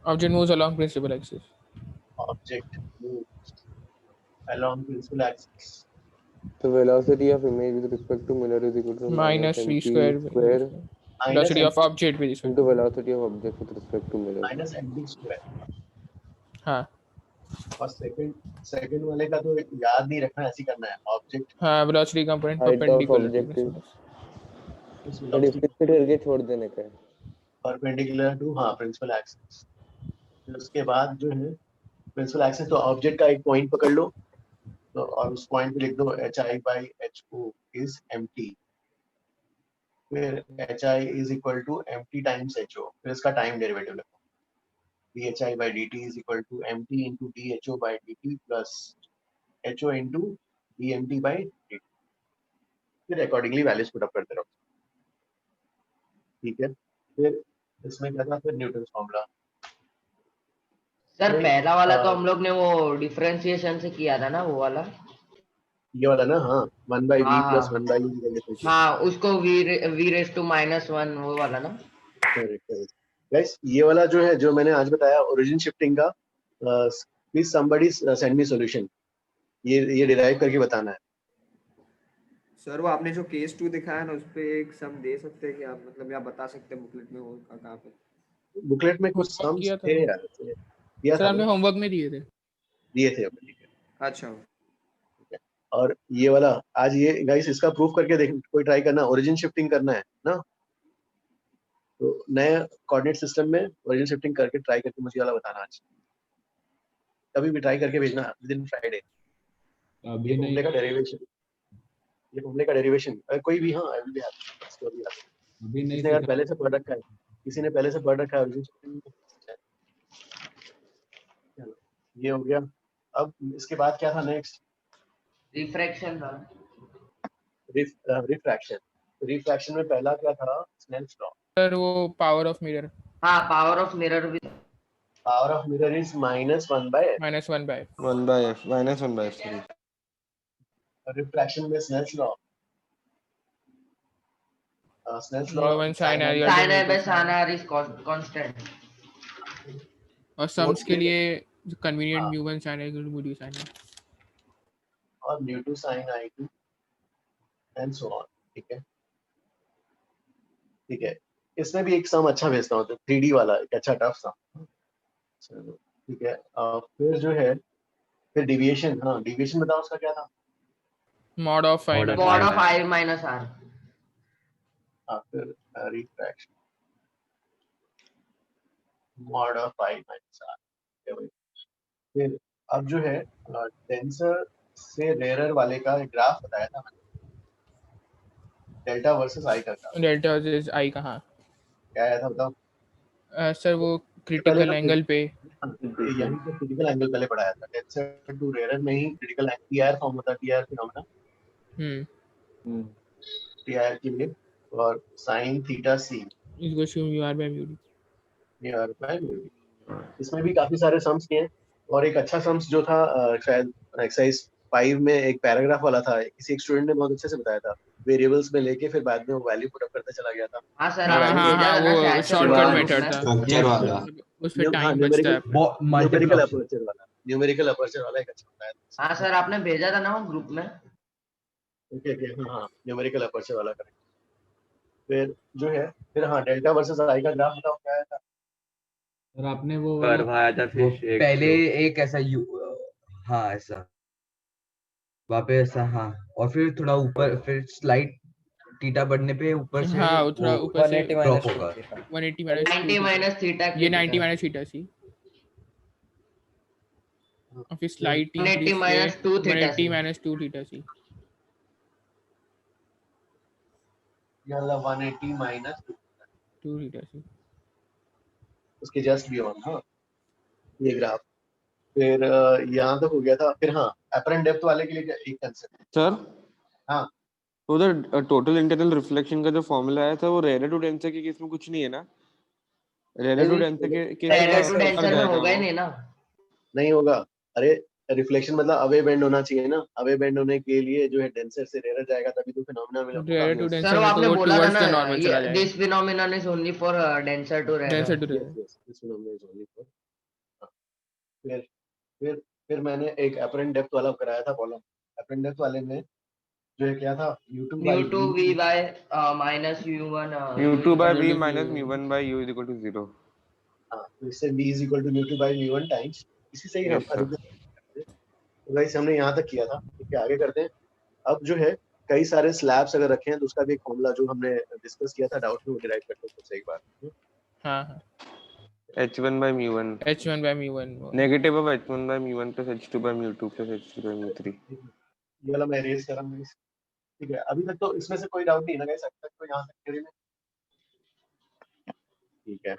object moves along principal axis. Object moves along principal axis, तो velocity of image with respect to mirror is equal to minus v square velocity of object with respect into velocity of object with respect to mirror minus mv square. हाँ और second वाले का तो याद नहीं रखना, ऐसे करना है, ऑब्जेक्ट हाँ velocity component height of perpendicular object is difficult करके छोड़ देने का है, परपेंडिकुलर टू प्रिंसिपल एक्सिस। फिर उसके बाद जो है प्रिंसिपल एक्सिस, तो ऑब्जेक्ट का एक पॉइंट पकड़ लो, तो और उस पॉइंट पे लिख दो hi/ho is mt, फिर hi is equal to mt times ho, फिर इसका टाइम डेरिवेटिव लिखो, dhi/dt is equal to mt into dho/dt plus ho into dmt/dt, फिर अकॉर्डिंगली वैल्यूज पुट अप करते रहो। ठीक है। फिर इसमें क्या था, फिर न्यूटन फॉर्मूला। सर पहला वाला तो हम लोग ने वो डिफरेंशिएशन से किया था ना, वो वाला ये वाला ना? हाँ, 1/v plus 1/u। हाँ उसको v raised to -1 वो वाला ना? करेक्ट गाइस, ये वाला जो है, जो मैंने आज बताया ओरिजिन शिफ्टिंग का, please somebody send me solution, ये डिराइव करके बताना है। सर वो आपने जो केस 2 दिखाया ना, उस पे एक सम दे सकते हैं कि आप, मतलब या बता सकते हैं बुकलेट में वो कहाँ पे? बुकलेट में कुछ सम्स थे यार, सर हमने होमवर्क में दिए थे। ठीक है। अच्छा। और ये वाला आज ये गाइस, इसका प्रूफ करके देख, कोई ट्राई करना, ओरिजिन शिफ्टिंग करना है ना, तो नए कोऑर्डिनेट सिस्टम में ओरिजिन शिफ्टिंग करके ट्राई करके मुझे वाला बताना आज, कभी भी ट्राई करके भेजना विद इन फ्राइडे। अभी नहीं फॉर्मूले का डेरिवेशन, ये फॉर्मूले का डेरिवेशन कोई भी, हाँ I will be happy, story है अभी नहीं किसी ने पहले से पढ़ रखा है, किसी ने पहले से पढ़ रखा है ओरिजिन शिफ्टिंग। ये हो गया। अब इसके बाद क्या था नेक्स्ट? रिफ्रैक्शन था। रिफ्रैक्शन में पहला क्या था? Snell's law. सर वो पावर ऑफ मिरर। हाँ पावर ऑफ मिरर भी, power of mirror is -1/f। -1/f sorry। Refraction में Snell's law, Snell's law when sin r sin r is constant, और सम्स के लिए convenient mu1 sin r equal to mu2 sin r और mu2 sin i2 and so on. ठीक है, ठीक है। इसमें भी एक सम अच्छा भेजता हूँ, तो 3D वाला एक अच्छा टफ सम। चलो ठीक है। फिर जो है, फिर डिविएशन। हाँ, डिविएशन बताओ उसका क्या था? mod of I minus mod R. of I minus R। हाँ, फिर refraction mod of I minus R। ठीक है भाई। फिर अब जो है डेंसर से रेयरर वाले का एक ग्राफ बताया था मैंने, डेल्टा वर्सेस आई का ग्राफ। डेल्टा वर्सेस I कहाँ? क्या आया था बताओ? सर वो पहले क्रिटिकल तो एंगल पे। यहीं पे क्रिटिकल एंगल पहले पढ़ाया था। डेंसर टू रेयरर में ही क्रिटिकल एंगल टीआर फॉर्म होता है, टीआर फिनोमेना, टीआर के लिए, और साइन थीटा सी इसको show UR by mu D। TR by mu D. इसमें भी काफी सारे सम्स किए हैं, और एक अच्छा सम्स जो था शायद एक्सरसाइज 5 में एक पैराग्राफ वाला था, किसी एक स्टूडेंट ने बहुत अच्छे से बताया था, वेरिएबल्स में लेके फिर बाद में वो वैल्यू पुट अप करते चला गया था। हाँ सर, हाँ आपने हाँ भेजा हाँ, था ना वो शायद से शॉर्टकट ग्रुप मेथड में। था, स्ट्रक्चर वाला। उसमें हाँ, टाइम बचता है। न्यूमेरिकल अपर्चर वाला, न्यूमेरिकल अपर्चर वाला एक अच्छा बताया था। हाँ सर, आपने भेजा था ना वो ग्रुप में। ओके ओके, हाँ, न्यूमेरिकल अपर्चर वाला करेक्ट। फिर जो है, फिर हाँ, डेल्टा वर्सेस आई का ग्राफ बताओ क्या आया था? और आपने वो वाला कर्व आया था वो फिर एक पहले जो एक ऐसा हाँ ऐसा वहाँ पे ऐसा, हाँ, और फिर थोड़ा ऊपर, फिर स्लाइड थीटा बढ़ने पे ऊपर से हाँ, वो थोड़ा वो ऊपर से 180 ड्रॉप minus होगा। 180 minus 2 90 माइनस थीटा ये 90 minus theta C, और फिर स्लाइट 180 इंक्रीज minus से 2 theta 180 C। minus 2 theta C। ये वाला 180 माइनस 2 theta C। उसके जस्ट बियॉन्ड। हाँ, ये ग्राफ। फिर यहाँ तक हो गया था। फिर हाँ, अपरेंट डेप्थ वाले के लिए एक कंसेप्ट। सर हाँ, उधर टोटल इंटरनल रिफ्लेक्शन का जो फॉर्मूला आया था वो रेयर टू डेंसर के केस में कुछ नहीं है ना? रेयर टू डेंसर के केस रेयर टू में डेंसर में होगा ही नहीं ना। नहीं होगा। अरे रिफ्लेक्शन मतलब अवे बेंड होना चाहिए ना, अवे बेंड होने के लिए जो है डेंसर से रेयर जाएगा तभी तो फिनोमेना मिला। रेयर टू सर डेंसर वो में तो आपने वो बोला था टुवर्ड्स ना, द नॉर्मल चला ये जाएगा। This phenomenon is only for denser to denser rare. To rare. This phenomena is only for. फिर फिर फिर मैंने एक अपरेंट डेप्थ वाला कराया था कॉलम। अपरेंट डेप्थ वाले में जो है क्या था, u2 by mu2 v by minus u1 u2 by v minus mu1 by u is equal to 0। हाँ, तो इससे v is equal to mu2 by mu1 times इसी से ही हम Yes, sir. तो गाइस हमने यहाँ तक किया था। ठीक है, आगे करते हैं। अब जो है कई सारे स्लैब्स अगर रखे हैं तो उसका भी एक फॉर्मूला जो हमने डिस्कस किया था डाउट में, वो डिराइव करते हैं एक बार। हाँ हाँ, h1 by mu1 h1 by mu1 negative of h1 by mu1 plus h2 by mu2 plus h3 by mu3। ये वाला मैं रेज कर रहा हूँ। ठीक है, अभी तक तो इसमें से कोई डाउट नहीं है ना गाइस? अभी तक तो यहाँ तक थ्योरी में ठीक है।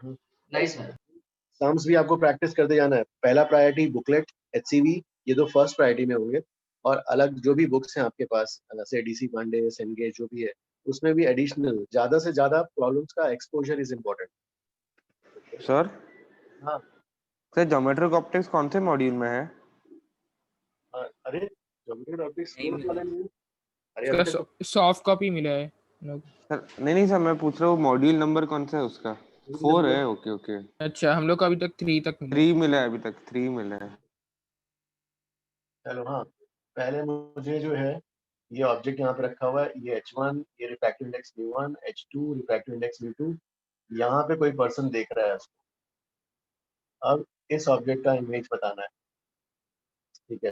नहीं सर, सम्स भी आपको प्रैक्टिस करते जाना है। पहला प्रायोरिटी बुकलेट, HCV, ये दो फर्स्ट प्रायोरिटी में होंगे, और अलग जो भी बुक्स हैं आपके पास, जैसे डीसी पांडे, सेनगेज जो भी है, उसमें भी एडिशनल ज्यादा से ज्यादा प्रॉब्लम्स का एक्सपोजर इज इम्पोर्टेंट। सर हाँ सर, ज्योमेट्रिक ऑप्टिक्स कौन से मॉड्यूल में है? अरे ज्योमेट्रिक ऑप्टिक्स वाले में, अरे उसका अभी तक तो सॉफ्ट कॉपी मिला है लोग। सर नहीं सर, मैं पूछ रहा हूँ मॉड्यूल नंबर कौन सा है उसका? 4 है। ओके ओके, अच्छा, हम लोग को अभी तक 3 तक मिला 3 मिला है, अभी तक 3 मिला है। चलो। हाँ, पहले मुझे जो है ये ऑब्जेक्ट यहाँ पे रखा हुआ है, ये h1, ये refractive index v1, h2 refractive index v2, यहाँ पे कोई पर्सन देख रहा है उसको। अब इस ऑब्जेक्ट का इमेज बताना है। ठीक है,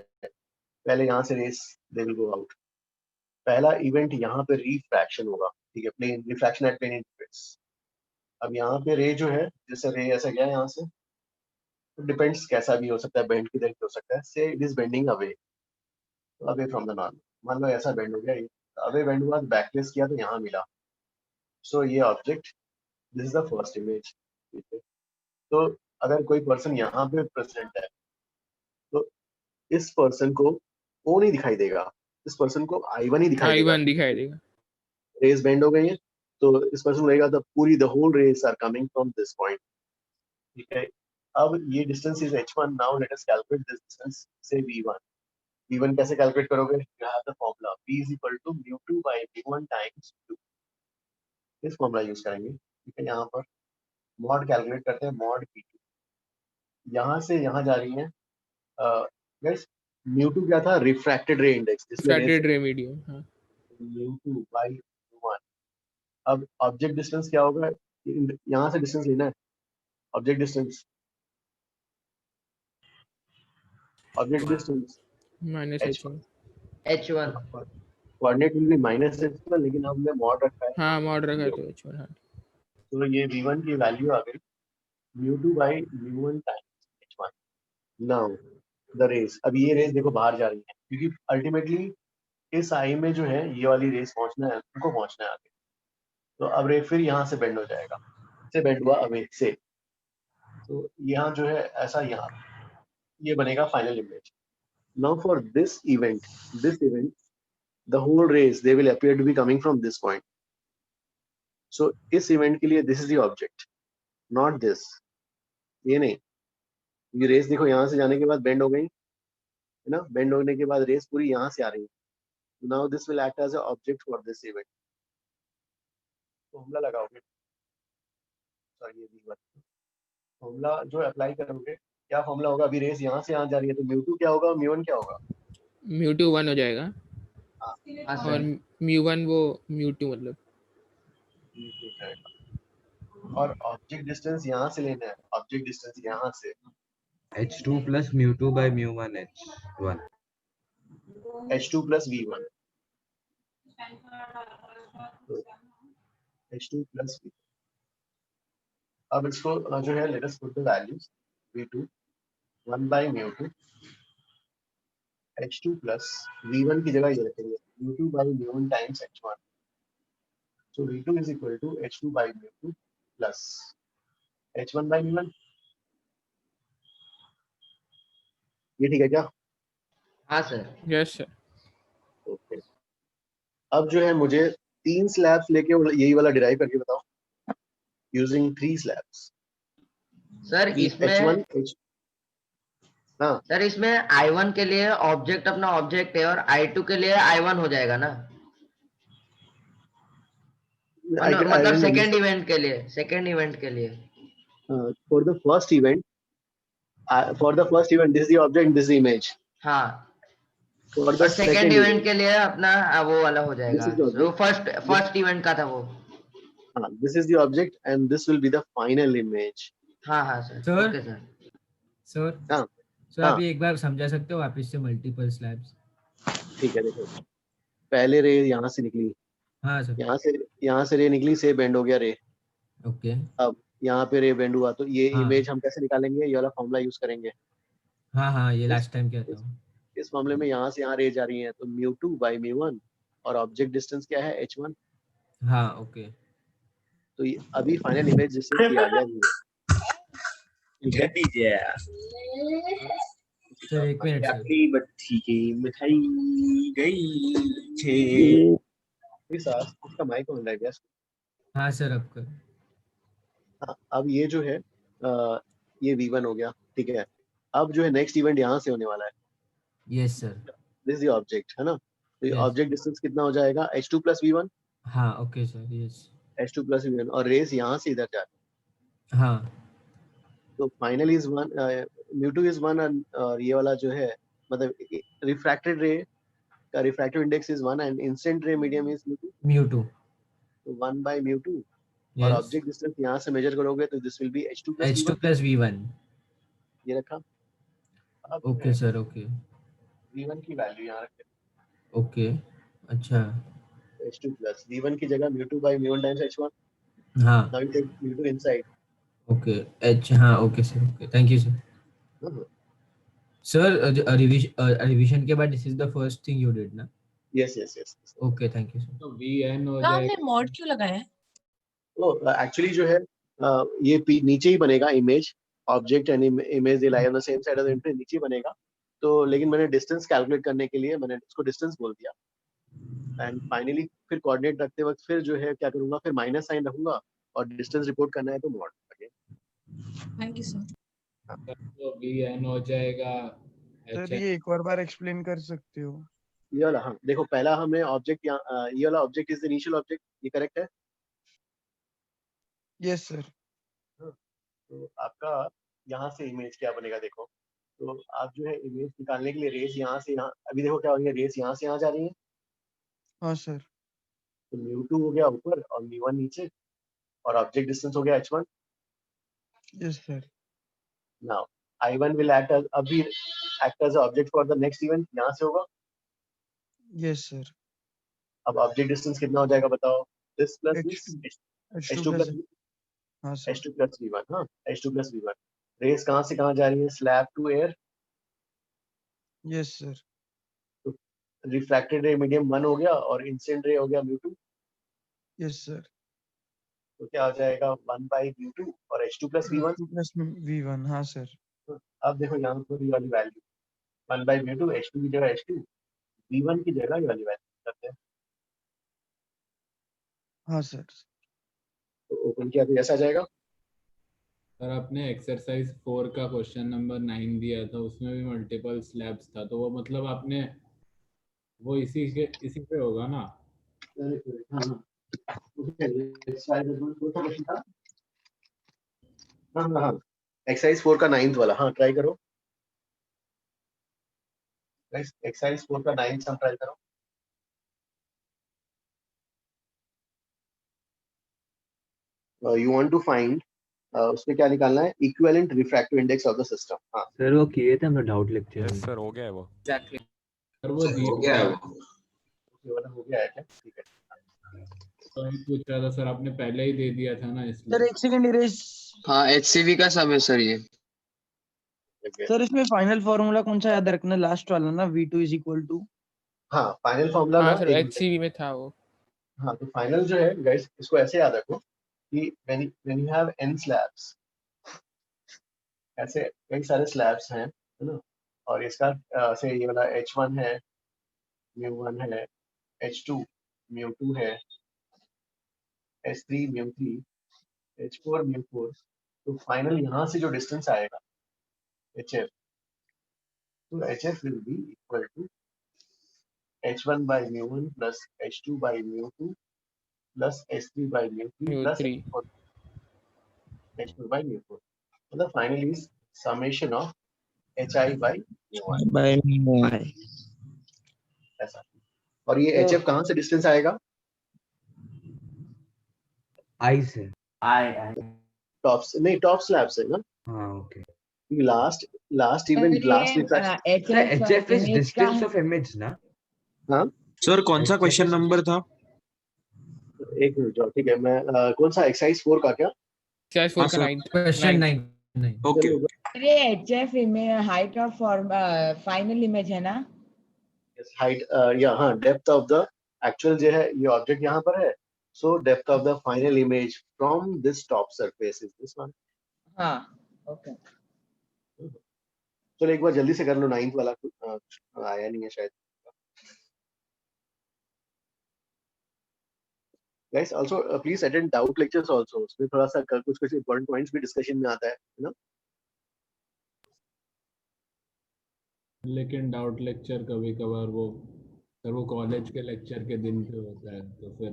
पहले यहाँ से rays they will go out. पहला इवेंट यहाँ पे रिफ्रैक्शन होगा। ठीक है, plane refraction at plane interface. अब यहाँ पे रे जो है, जैसे रे ऐसा गया यहाँ से, तो डिपेंड्स कैसा भी हो सकता है, बेंड किधर भी हो सकता है। से it is bending away from the normal. मान लो ऐसा बेंड हो गया, ये अवे बेंड हुआ, बैकलेस किया तो यहाँ मिला। सो ये object, this is the first image. ठीक है, तो अगर कोई पर्सन यहाँ पे प्रेजेंट है तो इस पर्सन को O नहीं दिखाई देगा, इस पर्सन को I1 ही दिखाई देगा। I1 दिखाई देगा। रेस बेंड हो गई है तो इस पर्सन को लगेगा द पूरी the whole rays are coming from this point. ठीक है, अब ये distance is h1। Now let us calculate this distance से v1। v1 कैसे कैलकुलेट करोगे? You have the formula v is equal to mu2 by v1 times 2। इस formula use करेंगे। ठीक है, यहाँ पर मॉड कैलकुलेट करते हैं, मॉड v2 यहाँ से यहाँ जा रही है। गाइस mu2 क्या था? रिफ्रैक्टेड रे इंडेक्स, जिसमें रिफ्रैक्टेड रे मीडियम। हाँ, mu2 by mu1। अब ऑब्जेक्ट डिस्टेंस क्या होगा, यहाँ से डिस्टेंस लेना है, object distance minus h1 h1 coordinate will be minus h1, लेकिन हमने मॉड रखा है हाँ मॉड रखा है तो h1 हाँ तो ये v1 की वैल्यू आ गई mu2 by mu1 times h1। Now the rays, अब ये रेस देखो बाहर जा रही है क्योंकि अल्टीमेटली इस आई में जो है ये वाली रेस पहुंचना है, उनको पहुंचना है आगे। तो अब रे फिर यहाँ से बेंड हो जाएगा, से बेंड हुआ अवे से, तो यहाँ जो है ऐसा, यहाँ ये बनेगा final image. Now for this event the whole rays they will appear to be coming from this point, so इस इवेंट के लिए this is the object, not this, ये नहीं, ये रेस देखो यहाँ से जाने के बाद बेंड हो गई है ना, बेंड होने के बाद रेस पूरी यहाँ से आ रही है। now this will act as a object for this event। Formula लगाओगे, सॉरी ये भी फॉर्मूला जो अप्लाई करोगे, क्या फॉर्मूला होगा, अभी रेस यहाँ से यहाँ जा रही है तो mu2 क्या होगा, mu1 क्या होगा, mu2 1 हो जाएगा हाँ, और mu1 वो mu2 मतलब mu2 जाएगा। और ऑब्जेक्ट डिस्टेंस यहाँ से लेना है, ऑब्जेक्ट डिस्टेंस यहाँ से h2 plus mu2 by mu1 h1 h2 plus v1 h2 plus v1। अब इसको जो है let us put the values v2 1 by mu2 h2 plus v1 की जगह ये रखेंगे mu2 by mu1 times h1। so v2 is equal to h2 by mu2 plus h1 by mu1। ये ठीक है क्या? हाँ सर। Yes sir. ओके, अब जो है मुझे 3 स्लैब्स लेके यही वाला डिराइव करके बताओ यूजिंग 3 स्लैब्स। सर इसमें सर इसमें I1 के लिए ऑब्जेक्ट अपना ऑब्जेक्ट है और I2 के लिए I1 हो जाएगा ना, मतलब सेकेंड इवेंट के लिए for the first event this is the object, this is the image. हाँ, फॉर द सेकेंड इवेंट के लिए अपना वो वाला हो जाएगा जो फर्स्ट इवेंट का था वो। हाँ, this is the object and this will be the final image. हाँ हाँ सर। Okay sir. सर हाँ सर आप ये एक बार समझा सकते हो वापस से मल्टीपल स्लैब्स? ठीक है, देखो पहले रे यहाँ से निकली, हाँ सर, यहाँ से रे निकली, से बेंड हो गया रे। ओके, अब यहाँ पे रे बेंड हुआ तो ये हाँ। इमेज हम कैसे निकालेंगे, ये वाला फॉर्मूला यूज करेंगे। हाँ हाँ ये लास्ट टाइम क्या था। इस मामले में यहाँ से यहाँ रे जा रही है तो mu2 by mu1 और ऑब्जेक्ट डिस्टेंस क्या है h1। हाँ ओके, तो ये अभी फाइनल इमेज जिससे किया गया है। सर एक मिनट सर। बच्ची की मिठाई गई छे। इसका माइक ऑन है क्या? हाँ सर अब कर। हाँ, अब ये जो है ये v1 हो गया, ठीक है। अब जो है नेक्स्ट इवेंट यहाँ से होने वाला है। Yes sir. This is the object है ना, तो Yes. ऑब्जेक्ट डिस्टेंस कितना हो जाएगा, h2 plus v1। हाँ okay sir, yes. h2 plus v1 और रेस यहाँ से इधर जा रही है। हाँ तो फाइनली इज 1, mu2 is 1 और ये वाला जो है मतलब रिफ्रैक्टेड रे का refractive index is 1 and incident ray medium is mu2। तो 1 by mu2 और Yes. ऑब्जेक्ट डिस्टेंस यहाँ से मेजर करोगे तो this will be h2 plus h2 v1। plus v1। ये रखा। अब ओके सर, ओके v1 की वैल्यू यहाँ रखते ओके, अच्छा हैं h2 plus v1 की जगह mu2 by mu1 times h1। हाँ now you take mu2 inside। Okay h, हाँ okay sir, okay thank you sir. Sir revision के बाद this is the first thing you did ना? Yes yes yes. Okay thank you sir. तो vn हो हमने जाएगा। Mod क्यों लगाया है? तो एक्चुअली जो है ये नीचे ही बनेगा image, object and image they lie on the same side of the interface, नीचे बनेगा। तो लेकिन मैंने डिस्टेंस कैलकुलेट करने के लिए मैंने इसको डिस्टेंस बोल दिया एंड फाइनली फिर कोऑर्डिनेट रखते वक्त फिर जो है क्या करूंगा, फिर माइनस साइन रखूंगा और डिस्टेंस रिपोर्ट करना है तो मॉड। Thank you sir. तो vn हो जाएगा सर ये एक और बार एक्सप्लेन कर सकते हो? ये वाला, हाँ देखो पहला हमें ऑब्जेक्ट ये वाला object is the initial object, ये करेक्ट है? Yes sir. तो आपका यहाँ से इमेज क्या बनेगा देखो, तो आप जो है इमेज निकालने के लिए रेस यहाँ से यहाँ, अभी देखो क्या हो रही है, रेस यहाँ से यहाँ जा रही है हाँ सर। तो mu2 हो गया ऊपर और mu1 नीचे और ऑब्जेक्ट डिस्टेंस हो गया h1. Yes sir. Now I1 will act as an object for the next event. यहाँ से होगा. Yes sir. अब ऑब्जेक्ट डिस्टेंस कितना हो जाएगा बताओ? This plus this H2 plus हाँ सर। H2 plus V1. हाँ, H2 plus V1. रेस कहाँ से कहाँ जा रही है? Slab to air. Yes sir. तो रिफ्रैक्टेड रे मीडियम 1 हो गया और इंसिडेंट रे हो गया mu2. Yes sir. तो क्या हो जाएगा? 1 by mu2 और H2 plus V1. H2 plus V1 हाँ सर। अब देखो यहाँ पर ये वाली वैल्यू 1 by mu2, H2 की जगह H2, V1 की जगह ये वाली वैल्यू करते हैं. हाँ सर। तो ओपन किया तो ऐसा आ जाएगा. सर आपने एक्सरसाइज 4 का क्वेश्चन नंबर 9 दिया था, उसमें भी मल्टीपल स्लैब्स था, तो वो मतलब आपने वो इसी पे होगा ना? हाँ एक्सरसाइज 4 का 9th वाला. हाँ ट्राई करो. एक्सरसाइज 4 का 9th सम ट्राई करो. You want to find उसमें क्या निकालना है? Equivalent refractive index of the system. हाँ सर वो किए थे हमने डाउट लेक्चर में। सर हो गया है वो। एग्जैक्टली सर वो हो गया है वो। ये वाला हो गया है क्या? ठीक है. तो मैं पूछ रहा था सर, आपने पहले ही दे दिया था ना सर इसलिए. एक सेकंड इरेज। हाँ HCV का सम है सर ये. सर इसमें फाइनल फॉर्मूला कौन सा याद रखना? लास्ट वाला ना, V2 is equal to. हाँ फाइनल फॉर्मूला हाँ ना सर एक HCV में था वो। हाँ तो फाइनल जो है गाइस इसको ऐसे याद रखो कि when you have n slabs, ऐसे कई सारे स्लैब्स हैं है ना, और इसका से ये वाला h1 है, mu1 है, h2 mu2 है, h3 mu3, h4 mu4. तो फाइनल यहाँ से जो डिस्टेंस आएगा hf, तो hf will be equal to h1 by mu1 plus h2 by mu2 plus h3 by mu3 plus h4 by mu4. So the final is summation of hi by mu1. by mu1. ऐसा. और ये hf कहाँ से distance आएगा? आई से। आई top से नहीं, top slab से ना. हाँ okay. Last event last refraction. HF is distance of image ना? हाँ सर कौन सा क्वेश्चन नंबर था? एक मिनट जाओ. ठीक है मैं कौन सा एक्सरसाइज 4 का क्या? एक्सरसाइज 4 का 9th क्वेश्चन 9. ओके. अरे HF में हाइट ऑफ फाइनल इमेज है ना? हाइट या हाँ डेप्थ ऑफ द एक्चुअल जो है ये ऑब्जेक्ट यहाँ पर है. So depth of the final image from this top surface is this one. हाँ ओके. चलो एक बार जल्दी से कर लो. 9th वाला आया नहीं है शायद. Guys, also please attend doubt lectures also. उसमें थोड़ा सा कुछ important points भी डिस्कशन में आता है ना. लेकिन डाउट लेक्चर कभी कभार वो सर वो कॉलेज के लेक्चर के दिन पे होता है, तो फिर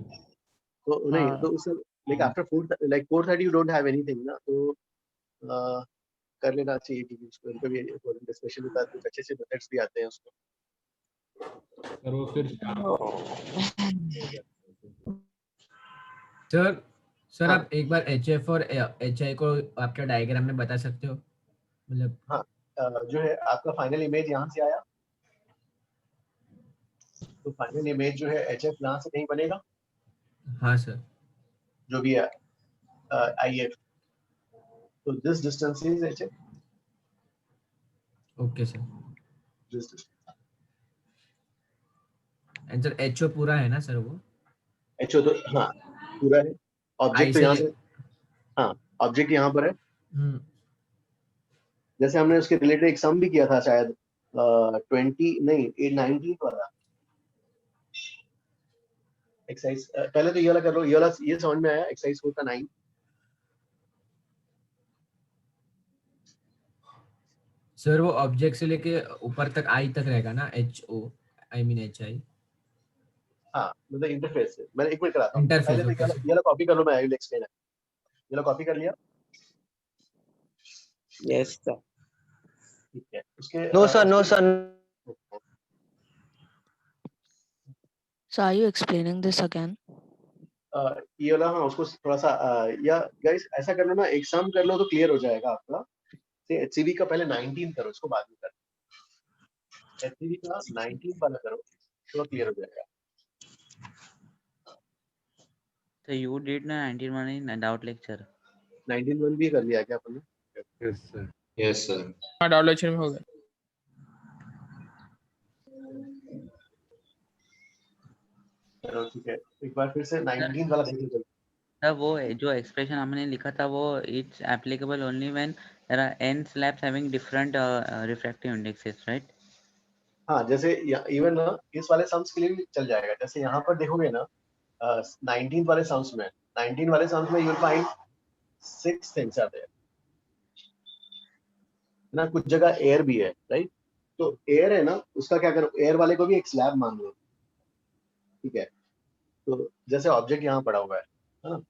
तो नहीं तो उस like after 4:30 you don't have anything ना, तो कर लेना चाहिए क्योंकि उसमें कभी important डिस्कशन होता है तो अच्छे से मेथड्स भी आते हैं उसको. सर वो फिर सर आप एक बार HF और HI को आपके डायग्राम में बता सकते हो? मतलब हाँ जो है आपका फाइनल इमेज यहाँ से आया, तो फाइनल इमेज जो है HF यहाँ से कहीं बनेगा. हाँ सर. जो भी है IF, तो this distance is HF. Okay sir. This distance and sir HO पूरा है ना सर? वो HO तो हाँ पूरा है. ऑब्जेक्ट तो यहाँ से हाँ ऑब्जेक्ट यहाँ पर है. जैसे हमने उसके रिलेटेड एक सम भी किया था शायद 19 वाला एक्सरसाइज. पहले तो ये वाला कर लो. ये वाला ये समझ में आया. एक्सरसाइज 4 का 9. सर वो ऑब्जेक्ट से लेके ऊपर तक आई तक रहेगा ना? HO I mean HI. हाँ मतलब इंटरफेस से. मैंने एक मिनट कराता हूँ. इंटरफेस. पहले तो ये वाला कॉपी कर लो. मैं आई विल एक्सप्लेन. ये वाला कॉपी कर लिया. Yes sir. ठीक है. उसके No sir, no sir. So are you explaining this again? ये वाला हाँ उसको थोड़ा सा या गाइस ऐसा कर लो ना, एक सम कर लो तो क्लियर हो जाएगा आपका। से एचसीवी का पहले 19 करो, इसको बाद में कर। एचसीवी का 19 वाला करो तो क्लियर हो जाएगा। So you did na 19 one in doubt lecture. 19 one भी कर लिया क्या अपन ने? Yes sir, yes sir. हाँ डाउट लेक्चर में हो गया। चलो ठीक है, एक बार फिर से 19 वाला देख लो। सर वो जो एक्सप्रेशन हमने लिखा था वो it's applicable only when there are n slabs having different refractive indexes, right? हाँ जैसे इवन ना इस वाले सम्स के लिए भी चल जाएगा। जैसे यहाँ पर देखोगे ना 19 वाले सम्स में, 19 वाले सम्स में you will find 6 things are there ना, कुछ जगह एयर भी है, राइट? तो एयर है ना, उसका क्या करो, एयर वाले को भी एक स्लैब मान लो, ठीक है? तो जैसे ऑब्जेक्ट यहाँ पड़ा हुआ है ना,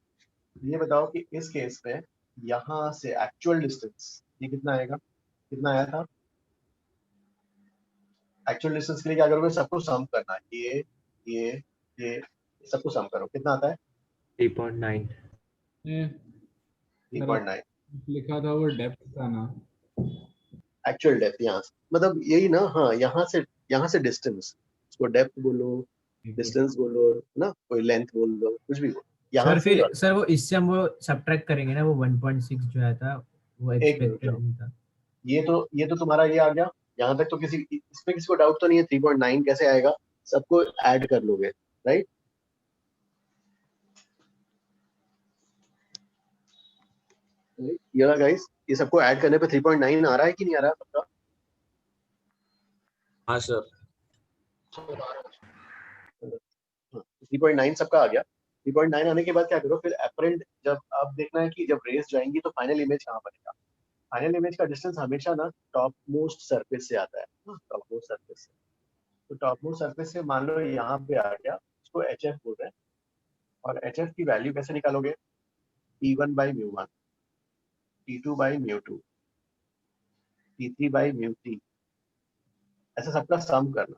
ये बताओ कि इस केस में यहाँ से एक्चुअल डिस्टेंस ये कितना आएगा, कितना आया था? एक्चुअल डिस्टेंस के लिए क्या करोगे, सबको सम करना है, ये सबको सम करो, कितना आता है? 3.9 3.9 लिखा था वो डेप्थ का ना, एक्चुअल डेप्थ यहाँ से, मतलब यही ना, हाँ यहाँ से डिस्टेंस, उसको डेप्थ बोलो, डिस्टेंस बोलो ना, कोई लेंथ बोल दो, कुछ भी बोलो। यहाँ सर से फिर सर वो इससे हम वो सब्ट्रैक्ट करेंगे ना, वो 1.6 जो आया था वो एक्सपेक्टेड नहीं था। ये तो तुम्हारा ये आ गया यहाँ तक, तो इसमें किसी को डाउट तो नहीं है 3.9 कैसे आएगा, सबको ऐड कर लोगे, राइट? ये वाला गाइस, ये सबको ऐड करने पे 3.9 आ रहा है कि नहीं आ रहा है सबका? हाँ सर, 3.9 सबका आ गया। 3.9 आने के बाद क्या करो, फिर एपरेंट जब आप देखना है कि जब रेस जाएंगी तो फाइनल इमेज कहाँ बनेगा। फाइनल इमेज का डिस्टेंस हमेशा ना टॉप मोस्ट सरफेस से आता है, टॉप मोस्ट सरफेस से। तो टॉप मोस्ट सरफेस से मान लो यहाँ पे आ गया, इसको HF बोल रहे हैं। और HF की वैल्यू कैसे निकालोगे? T1 by μ1, T2 by μ2, T3 by μ3, ऐसा सबका सम करना।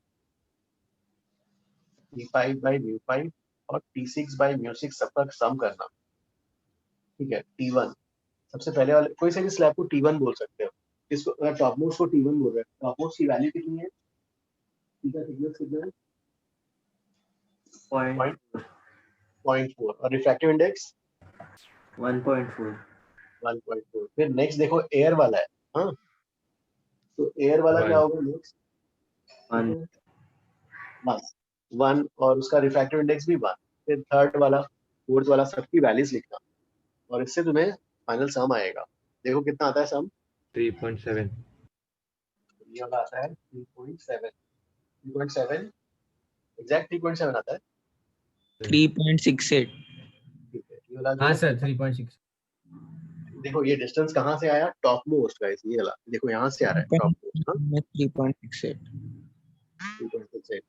T5 by μ5 और T6 by μ6 सबका सम करना, ठीक है? T1 सबसे पहले वाले, कोई से भी स्लैब को T1 बोल सकते हो। इसको अगर टॉप मोस्ट को T1 बोल रहे हैं, टॉप मोस्ट की वैल्यू कितनी है? ठीक है, थिकनेस कितना है? 0.4 और रिफ्रैक्टिव इंडेक्स 1.4। फिर नेक्स्ट देखो एयर वाला है, हाँ, तो एयर वाला क्या होगा नेक्स्ट? 1 और उसका रिफ्रैक्टिव इंडेक्स भी 1। फिर थर्ड वाला, फोर्थ वाला, सबकी वैल्यूज लिखना और इससे तुम्हें फाइनल सम आएगा। देखो कितना आता है सम? 3.7। ये वाला आता है 3.7 एग्जैक्ट 3.7 आता है। 3.68। ठीक है, ये वाला हाँ सर 3.6। देखो ये डिस्टेंस कहाँ से आया? टॉप मोस्ट का, ये वाला देखो यहाँ से आ रहा है टॉप मोस्ट। 3.68।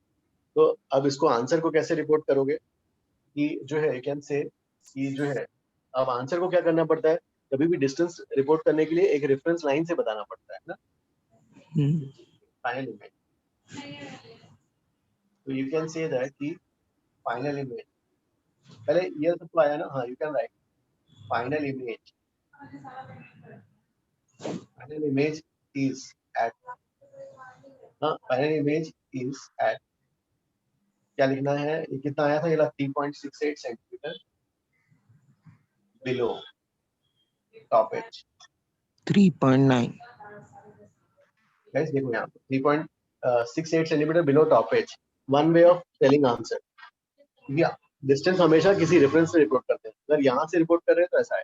तो अब इसको आंसर को कैसे रिपोर्ट करोगे कि जो है, यू कैन से कि जो है, अब आंसर को क्या करना पड़ता है, कभी भी डिस्टेंस रिपोर्ट करने के लिए एक रेफरेंस लाइन से बताना पड़ता है ना, फाइनल इमेज। तो यू कैन से दैट कि फाइनल इमेज, पहले ये सबको आया ना, हाँ, you can write final image is at, हाँ, फाइनल इमेज इज एट, क्या लिखना है, ये कितना आया था? ये 3.68 centimetre below top edge. 3.9। Guys देखो यहाँ पे 3.68 centimetre below top edge. One way of telling answer, क्योंकि डिस्टेंस हमेशा किसी रेफरेंस से रिपोर्ट करते हैं। अगर यहाँ से रिपोर्ट कर रहे हैं तो ऐसा है,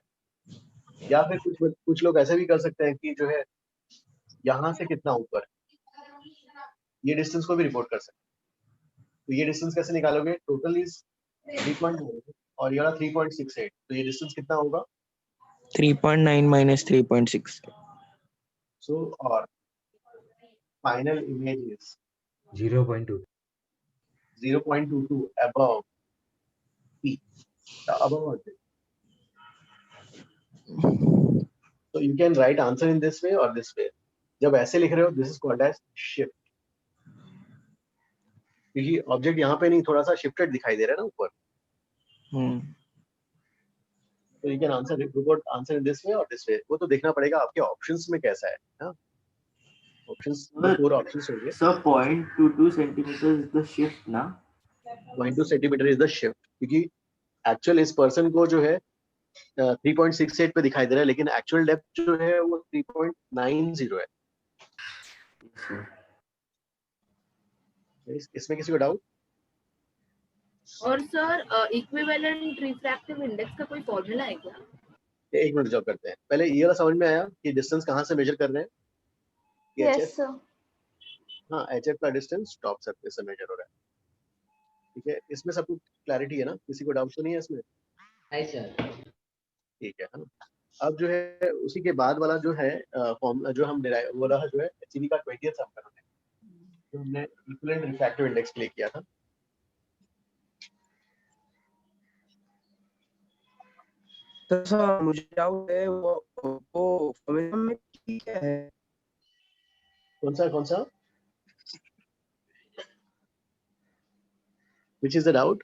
या फिर कुछ लोग ऐसे भी कर सकते हैं कि जो है यहाँ से कितना ऊपर, ये डिस्टेंस को भी रिपोर्ट कर सकते हैं। तो ये डिस्टेंस कैसे निकालोगे? टोटल इज 3.9 और ये वाला 3.68, तो ये डिस्टेंस कितना होगा? 3.9 minus 3.6। सो और final image is 0.22 above P, above or this. So you can write answer in this way or this way. जब ऐसे लिख रहे हो, this is called as shift. क्योंकि ऑब्जेक्ट यहाँ पे नहीं, थोड़ा सा शिफ्टेड दिखाई दे रहा है ना ऊपर, तो you can answer in this way और दिस वे। वो तो देखना पड़ेगा आपके ऑप्शंस में कैसा है ना, ऑप्शंस 4 ऑप्शंस होंगे। Sir 0.22 centimetre is the shift ना? 0.2 सेंटीमीटर इज द शिफ्ट, क्योंकि एक्चुअल इस पर्सन को जो है 3.68 पे दिखाई दे रहा है, लेकिन एक्चुअल डेप्थ जो है वो 3.90 है। इसमें किसी को डाउट? और सर इक्विवेलेंट रिफ्रैक्टिव इंडेक्स का कोई फॉर्मूला है क्या? एक मिनट जॉब करते हैं, पहले ये वाला समझ में आया कि डिस्टेंस कहाँ से मेजर कर रहे हैं? Yes sir. हाँ, HF का डिस्टेंस टॉप सरफेस से मेजर हो रहा है, ठीक है। इसमें सबको क्लैरिटी है ना, किसी को डाउट तो नहीं है इसमें? है सर। ठीक है ना। अब जो है उसी के बाद वाला जो है फॉर्मूला जो हम डिराइव वो रहा जो है HCV का 20th सम करना है, जो हमने इक्विवेलेंट रिफ्रैक्टिव इंडेक्स के लिए किया था। तो सर मुझे डाउट है वो फॉर्मूला में ठीक है। कौन सा which is the doubt?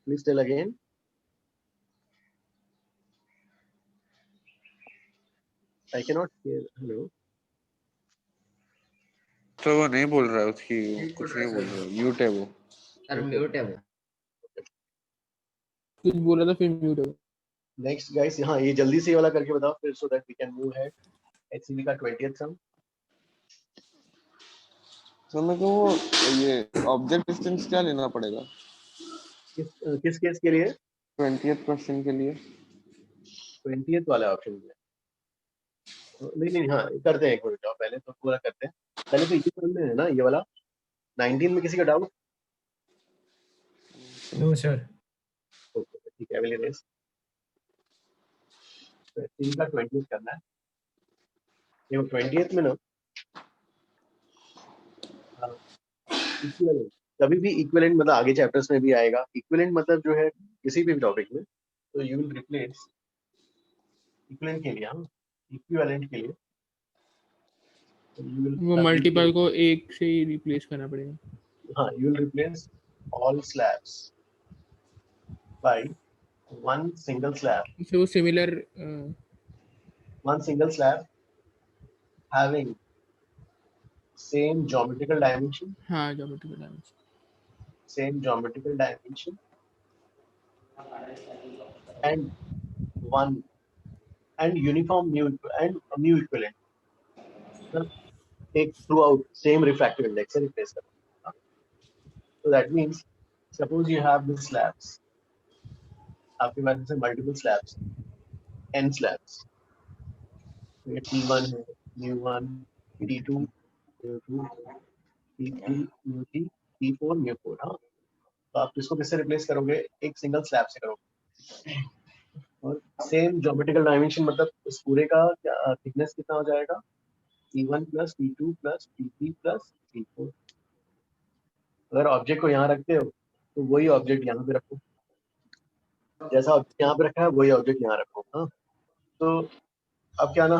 Please tell again. I cannot hear. Hello. तो वो नहीं बोल रहा है, उसकी कुछ नहीं बोल रहा है, म्यूट है वो। सर म्यूट है वो। कुछ बोला था फिर म्यूट हो। Next guys, हाँ ये जल्दी से ये वाला करके बताओ फिर, so that we can move ahead. HCV का 20th sum. तो मेरे को ये ऑब्जेक्ट डिस्टेंस क्या लेना पड़ेगा? किस केस के लिए? 20th क्वेश्चन के लिए। 20th वाला ऑप्शन में नहीं हाँ करते हैं, एक मिनट जाओ पहले तो पूरा करते हैं। पहले तो ये समझ में है ना ये वाला 19 में किसी का डाउट? No sir. ओके ठीक है, अवेलेबल है। तो HCV का 20th करना है। ये 20th में ना इक्विवेलेंट, कभी भी इक्विवेलेंट मतलब आगे चैप्टर्स में भी आएगा। इक्विवेलेंट मतलब जो है किसी भी टॉपिक में, तो यू विल रिप्लेस इक्विवेलेंट के लिए, हम इक्विवेलेंट के लिए वो मल्टीपल को एक से ही रिप्लेस करना पड़ेगा। हाँ, you will replace all slabs by one single slab. So similar one single slab having same geometrical dimension. हाँ geometrical dimension. Same geometrical dimension and one and uniform mu equivalent. Take throughout same refractive index and replace them. So that means suppose you have these slabs. आपके पास से multiple slabs, n slabs. T1 है, mu1, T2, mu2, T3, mu3, T4, mu4. हाँ, तो आप इसको किससे replace करोगे? एक सिंगल स्लैब से करोगे। और सेम ज्योमेट्रिकल डायमेंशन मतलब उस पूरे का क्या थिकनेस कितना हो जाएगा? T1 plus T2 plus T3 plus T4। अगर ऑब्जेक्ट को यहाँ रखते हो तो वही ऑब्जेक्ट यहाँ पे रखो, जैसा ऑब्जेक्ट यहाँ पे रखा है वही ऑब्जेक्ट यहाँ रखो। हाँ, तो अब क्या ना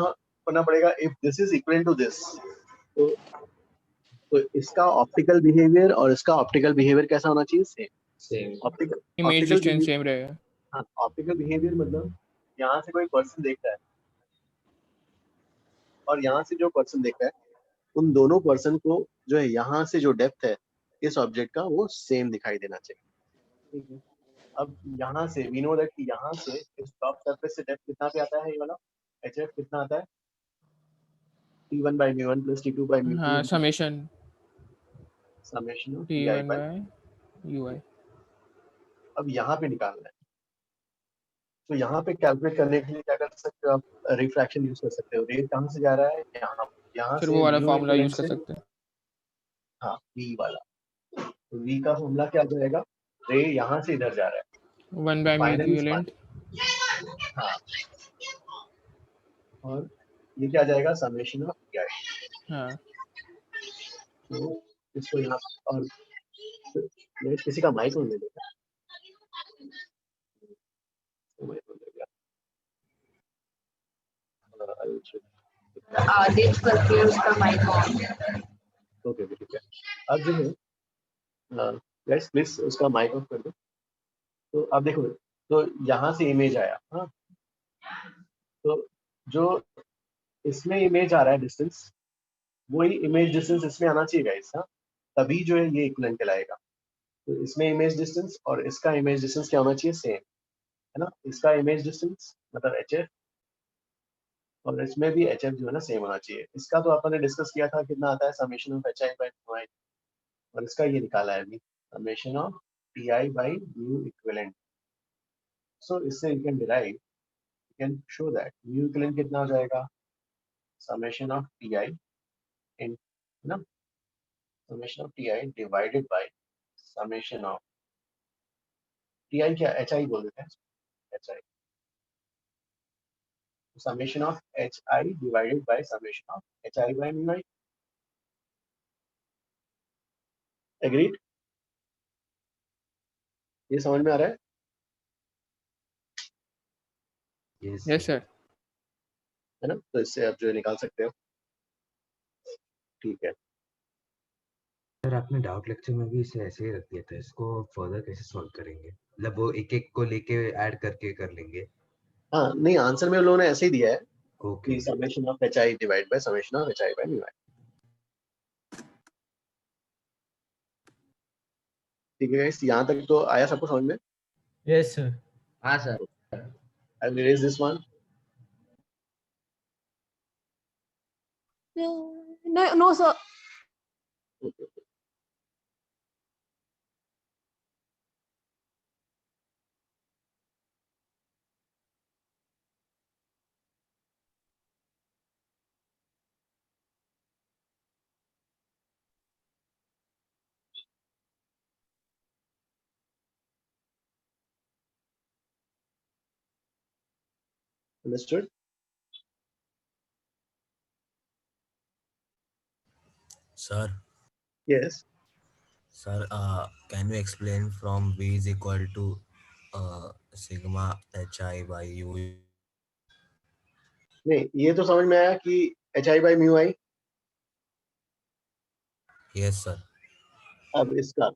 करना पड़ेगा? If this is equal to this, तो इसका ऑप्टिकल बिहेवियर और इसका ऑप्टिकल बिहेवियर कैसा होना चाहिए? Same. Optical image distance same रहेगा। हाँ, ऑप्टिकल बिहेवियर मतलब यहाँ से कोई पर्सन देख रहा है और यहाँ से जो पर्सन देख रहा है, उन दोनों पर्सन को जो है यहाँ से जो डेप्थ है इस ऑब्जेक्ट का वो सेम दिखाई देना चाहिए। ठीक है, अब यहाँ से वी नो दैट कि यहाँ से इस टॉप सरफेस से डेप्थ कितना पे आता है? ये वाला HF कितना आता है? T1 by mu1 plus T2 by mu2। हाँ, समेशन T1 by UI। अब यहाँ पे निकालना है, तो यहाँ पे कैलकुलेट करने के लिए क्या कर सकते हो आप? रिफ्रैक्शन यूज कर सकते हो। रे कहाँ से जा रहा है? यहाँ फिर से वो वाला mu फार्मूला यूज equivalent कर से, सकते हैं। हाँ V वाला, तो V का फार्मूला क्या जाएगा? रे यहाँ से इधर जा रहा है 1 by mu equivalent। हाँ, और ये क्या जाएगा? Summation of EI। हाँ, तो इसको यहाँ और किसी का माइक नहीं देगा, आदेश करके उसका माइक ऑन है। ओके ठीक है। अब जो है गाइस प्लीज उसका माइक ऑफ कर दो। तो अब देखो, तो यहाँ से इमेज आया, हाँ, तो जो इसमें इमेज आ रहा है डिस्टेंस, वही इमेज डिस्टेंस इसमें आना चाहिए गाइस, हाँ, तभी जो है ये इक्विवेलेंट कहलाएगा। तो इसमें इमेज डिस्टेंस और इसका इमेज डिस्टेंस क्या होना चाहिए, सेम, है ना। इसका इमेज डिस्टेंस मतलब HF और इसमें भी HF जो है ना सेम होना चाहिए। इसका तो अपन ने डिस्कस किया था, कितना आता है, summation of HI by mu I, और इसका ये निकाला है अभी, summation of TI by mu equivalent. So इससे you can derive, you can show that mu equivalent कितना हो जाएगा, समेशन ऑफ TI इन, है ना, summation of TI divided by summation of TI क्या HI बोल देते हैं, HI, summation of HI divided by summation of HI by mu I. Agreed? ये समझ में आ रहा है? Yes sir. है ना, तो इससे आप जो है निकाल सकते हो। ठीक है सर, आपने डाउट लेक्चर में भी इसे ऐसे ही रख दिया था, इसको फर्दर कैसे सॉल्व करेंगे? मतलब वो एक एक को लेके ऐड करके कर लेंगे? हाँ, नहीं, आंसर में उन लोगों ने ऐसे ही दिया है ओके कि summation of HI divide by summation of HI by mu I. ठीक है गाइस, यहाँ तक तो आया सबको समझ में? Yes sir. हाँ sir. I will erase this one. No sir. Understood? Sir, Yes. sir, can you explain from V is equal to sigma HI by U? नहीं, ये तो समझ में आया कि HI by mu I। Yes sir. अब इसका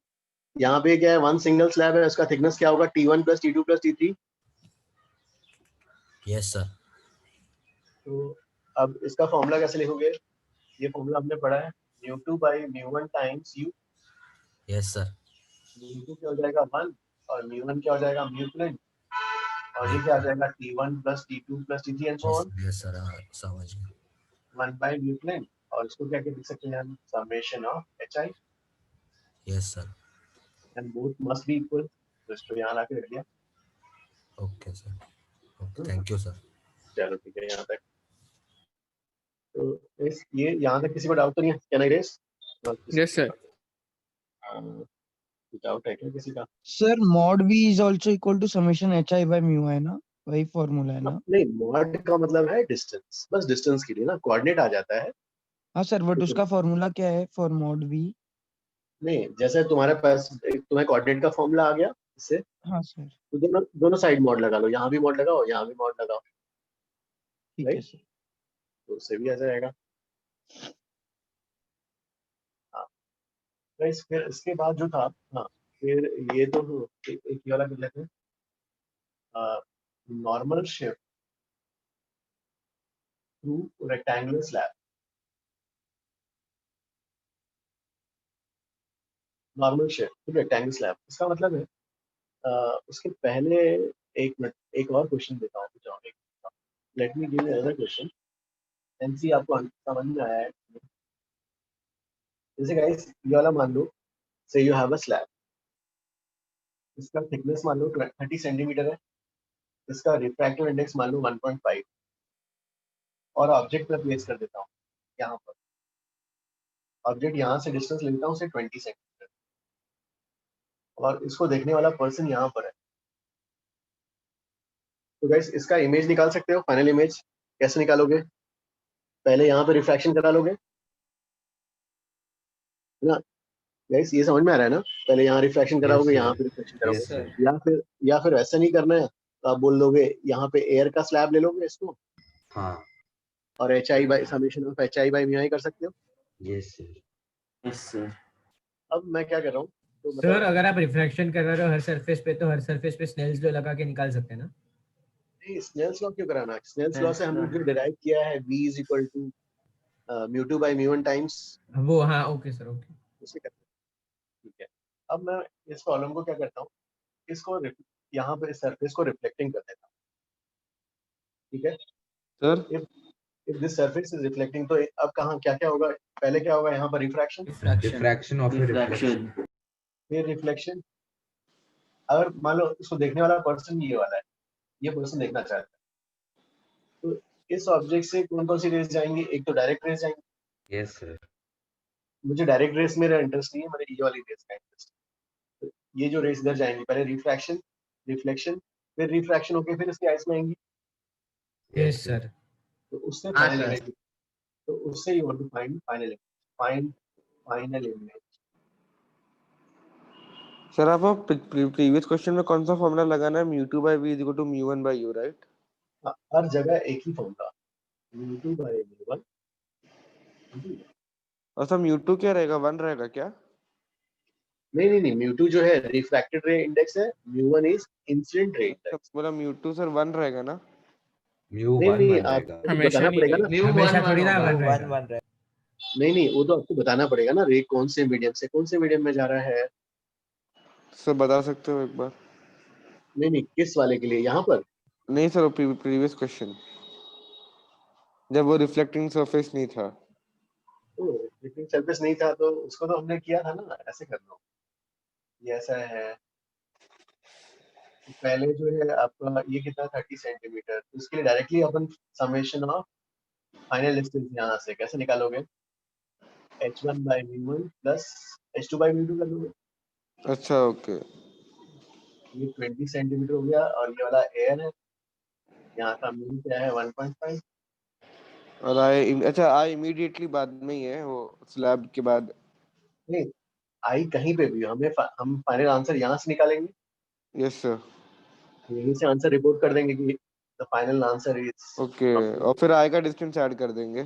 यहाँ पे क्या है, वन सिंगल स्लैब है, उसका थिकनेस क्या होगा, T1 plus T2 plus T3। Yes sir. तो अब इसका फॉर्मूला कैसे लिखोगे, ये फॉर्मूला हमने पढ़ा है, mu2 by mu1 times U। Yes sir. mu2 क्या हो जाएगा 1 और mu1 क्या हो जाएगा म्यू इक्विवेलेंट, और ये क्या आ जाएगा T1 plus T2 plus T3 and so on, Yes sir. समझ गया। 1 by म्यू इक्विवेलेंट, और इसको क्या लिख सकते हैं हम, summation of HI। Yes sir. And both must be equal, तो इसको यहाँ लाके रख दिया। Okay sir. Okay, thank you sir. चलो ठीक है, यहाँ तक तो इस ये यहाँ तक किसी को डाउट तो नहीं है? Can I erase? Yes sir. Doubt है क्या किसी का? Sir mod v is also equal to summation HI by mu है ना, वही फॉर्मूला है ना? नहीं, मॉड का मतलब है डिस्टेंस, बस डिस्टेंस के लिए ना कोऑर्डिनेट आ जाता है। हाँ सर, बट उसका फॉर्मूला क्या है फॉर mod v? नहीं, जैसे तुम्हारे पास तुम्हें कोऑर्डिनेट का फॉर्मूला आ गया इससे, हाँ सर। तो दोनों साइड मॉड लगा लो, यहाँ भी मॉड लगाओ, यहाँ भी मॉड लगाओ, ठीक है सर। तो उससे भी आ जाएगा। हाँ गाइस, फिर इसके बाद जो था, हाँ फिर ये तो एक ये वाला कर लेते हैं, normal shift through rectangular slab. Normal shift through rectangular slab, इसका मतलब है उसके पहले एक मिनट एक और क्वेश्चन देता हूँ, let me give another question and see आपको समझ में आया है। जैसे गाइस ये वाला मान लो, से यू हैव अ स्लैब, इसका थिकनेस मान लो 30 सेंटीमीटर है, इसका रिफ्रैक्टिव इंडेक्स मान लो 1.5, और ऑब्जेक्ट में प्लेस कर देता हूँ यहाँ पर, ऑब्जेक्ट यहाँ से डिस्टेंस लेता हूँ उसे 20 सेंटीमीटर, और इसको देखने वाला पर्सन यहाँ पर है। तो गाइस इसका इमेज निकाल सकते हो, फाइनल इमेज कैसे निकालोगे, पहले यहाँ पे रिफ्रैक्शन करा लोगे ना गाइस, ये समझ में आ रहा है ना, पहले यहाँ रिफ्रैक्शन कराओगे, यहाँ पे रिफ्रैक्शन कराओगे, या फिर ऐसा नहीं करना है तो आप बोल दोगे यहाँ पे एयर का स्लैब ले लोगे इसको, हाँ और HI by summation of HI by mu I कर सकते हो? Yes sir. Yes sir. अब मैं क्या कर रहा हूँ तो सर अगर आप रिफ्रैक्शन कर रहे हो हर सरफेस पे तो हर सरफेस पे स्नेल्स लॉ लगा के निकाल सकते हैं ना? नहीं, स्नेल्स लॉ क्यों कराना? स्नेल्स लॉ से हमने जो डिराइव किया है v is equal to mu2 by mu1 times वो हाँ ओके सर ओके उसे करते हैं। ठीक है, अब मैं इस कॉलम को क्या करता हूँ, इसको यहाँ पे इस सरफेस को रिफ्लेक्टिंग कर देता हूँ। ठीक है sir if this surface is reflecting, तो अब कहाँ क्या क्या होगा? पहले क्या होगा? यहाँ पर रिफ्रैक्शन, डिफ्रैक्शन ऑफ रिफ्लेक्शन, फिर रिफ्लेक्शन। अगर मान लो इसको देखने वाला पर्सन ये वाला है, ये पर्सन देखना चाहता है, तो इस ऑब्जेक्ट से कौन कौन सी रेस जाएंगी? एक तो डायरेक्ट रेस जाएंगी। Yes sir. मुझे डायरेक्ट रेस मेरा इंटरेस्ट नहीं है, मुझे ये वाली रेस का इंटरेस्ट है। तो ये जो रेस इधर जाएंगी, पहले रिफ्रैक्शन, रिफ्लेक्शन, फिर रिफ्रैक्शन होके फिर इसके आइस में आएंगी। Yes sir. तो उससे फाइनल इमेज, तो उससे you want to find final image. Sir आप प्रीवियस क्वेश्चन में कौन सा फॉर्मूला लगाना है? mu2 by v is equal to mu1 by u, right? हर जगह एक ही फॉर्मूला, mu2 by mu1। और सर mu2 क्या रहेगा? 1 रहेगा क्या? नहीं, mu2 जो है रिफ्रैक्टेड रे इंडेक्स है, mu1 is incident ray index. बोला mu2 सर 1 रहेगा ना? नहीं, आपको बताना पड़ेगा ना, हमेशा थोड़ी ना 1 रहेगा। नहीं, वो तो आपको बताना पड़ेगा ना, रे कौन से मीडियम से कौन से मीडियम में जा रहा है। सर बता सकते हो एक बार? नहीं, किस वाले के लिए? यहाँ पर नहीं सर, प्रीवियस क्वेश्चन जब वो रिफ्लेक्टिंग सरफेस नहीं था। रिफ्लेक्टिंग सरफेस नहीं था तो उसको तो हमने किया था ना, ऐसे कर लो, ये ऐसा है। पहले जो है आपका ये कितना 30 सेंटीमीटर, उसके लिए directly upon summation of final distance यहाँ से कैसे निकालोगे? h1 by mu1 plus h2 by mu2 कर लोगे। अच्छा ओके। ये 20 सेंटीमीटर हो गया और ये वाला एयर है, यहाँ का mu क्या है 1.5। और आई इमीडिएटली बाद में ही है, वो स्लैब के बाद नहीं, आई कहीं पे भी हम फाइनल आंसर यहाँ से निकालेंगे। Yes sir. यहीं से आंसर रिपोर्ट कर देंगे कि the final answer is okay, और फिर आई का डिस्टेंस ऐड कर देंगे।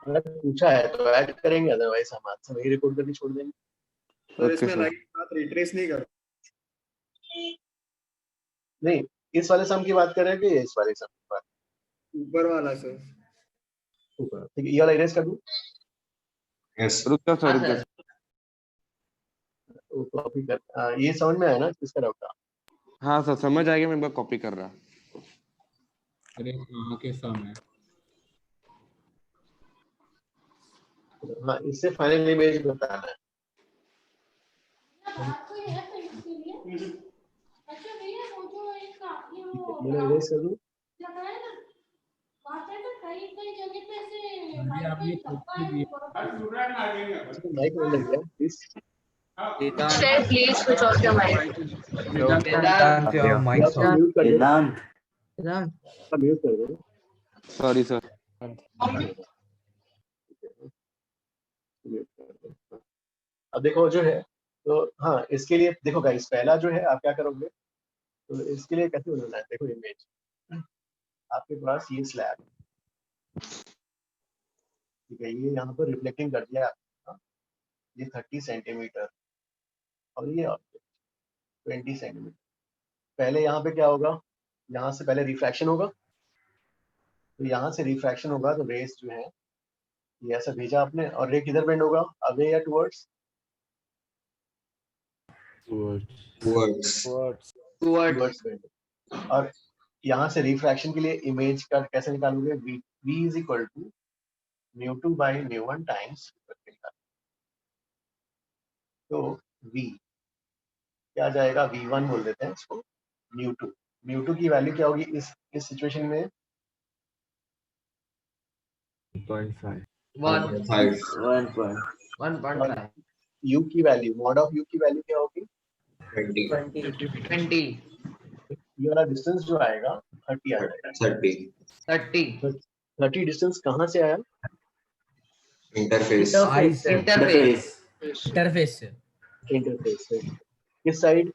अगर पूछा है तो ऐड करेंगे, अदरवाइज हम आंसर वही रिपोर्ट करके छोड़ देंगे। तो इसमें राइट पाथ रिट्रेस नहीं करो। नहीं, इस वाले सम की बात कर रहे हैं कि इस वाले सम की बात? ऊपर वाला सर, ऊपर। ठीक है, ये वाला इरेज कर दूं? यस रुक सर। वो कॉपी कर, ये समझ में आया ना किसका डाउट था? हाँ सर समझ आ गया, मैं एक बार कॉपी कर रहा। अरे कहाँ के सम है? हाँ, इससे फाइनल इमेज बताना है। मैंने इरेज कर दूं? माइक ऑन लग गया please. Sir, please switch off your mic. Vedant your mic on. Mute कर दो, वेदांत म्यूट कर दो। Sorry sir. अब देखो जो है, तो हाँ इसके लिए देखो गाइस, पहला जो है आप क्या करोगे, तो इसके लिए कैसे बनाना है? देखो इमेज, आपके पास ये स्लैब, ठीक है, ये यहाँ पर रिफ्लेक्टिंग कर दिया आपने, ये 30 सेंटीमीटर और ये 20 सेंटीमीटर। पहले यहाँ पे क्या होगा? यहाँ से पहले रिफ्रैक्शन होगा, तो यहाँ से रिफ्रैक्शन होगा तो रेस जो है ये ऐसा भेजा आपने, और रे किधर बेंड होगा? अवे या टुवर्ड्स? Towards bend. और यहाँ से रिफ्रैक्शन के लिए इमेज का कैसे निकालोगे? v is equal to mu2 by mu1 times, तो v क्या जाएगा? v1 बोल देते हैं इसको, mu2 की वैल्यू क्या होगी इस सिचुएशन में? 1.5 u की वैल्यू, मॉड ऑफ u की वैल्यू क्या होगी? 20 ये वाला डिस्टेंस जो आएगा 30 आ जाएगा। 30 डिस्टेंस कहाँ से आया? इंटरफेस इंटरफेस से। किस side?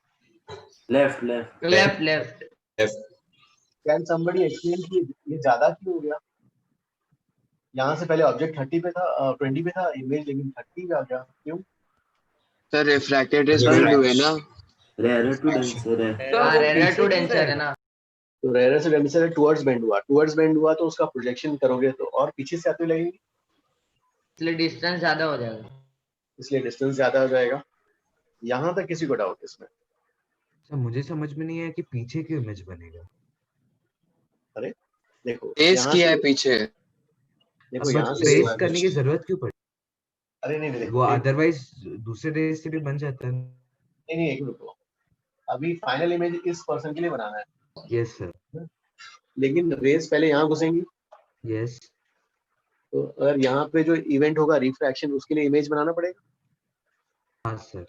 Left can somebody explain कि ये ज्यादा क्यों हो गया? यहाँ से पहले ऑब्जेक्ट 30 पे था 20 पे था, इमेज लेकिन 30 पे आ गया, क्यों? सर रिफ्रैक्टेड रेज बंद हुए ना। रेयर टू डेंसर है। रेयर टू डेंसर है ना। तो रेयर से डेंसर है, टुवर्ड्स बेंड हुआ तो उसका प्रोजेक्शन करोगे तो और पीछे से आते लगेगी, इसलिए डिस्टेंस ज्यादा हो जाएगा। यहाँ तक किसी को डाउट इसमें? सर मुझे समझ में नहीं आया कि पीछे क्यों इमेज बनेगा। अरे देखो ट्रेस किया है पीछे, देखो यहाँ से ट्रेस करने की जरूरत क्यों पड़ी? अरे नहीं वो अदरवाइज दूसरे रेस से भी बन जाता है। नहीं एक रुको, अभी फाइनल इमेज इस पर्सन के लिए बनाना है। Yes sir. लेकिन रेस पहले यहाँ घुसेंगी। यस। तो अगर यहाँ पे जो इवेंट होगा रिफ्रैक्शन, उसके लिए इमेज बनाना पड़ेगा। हाँ सर।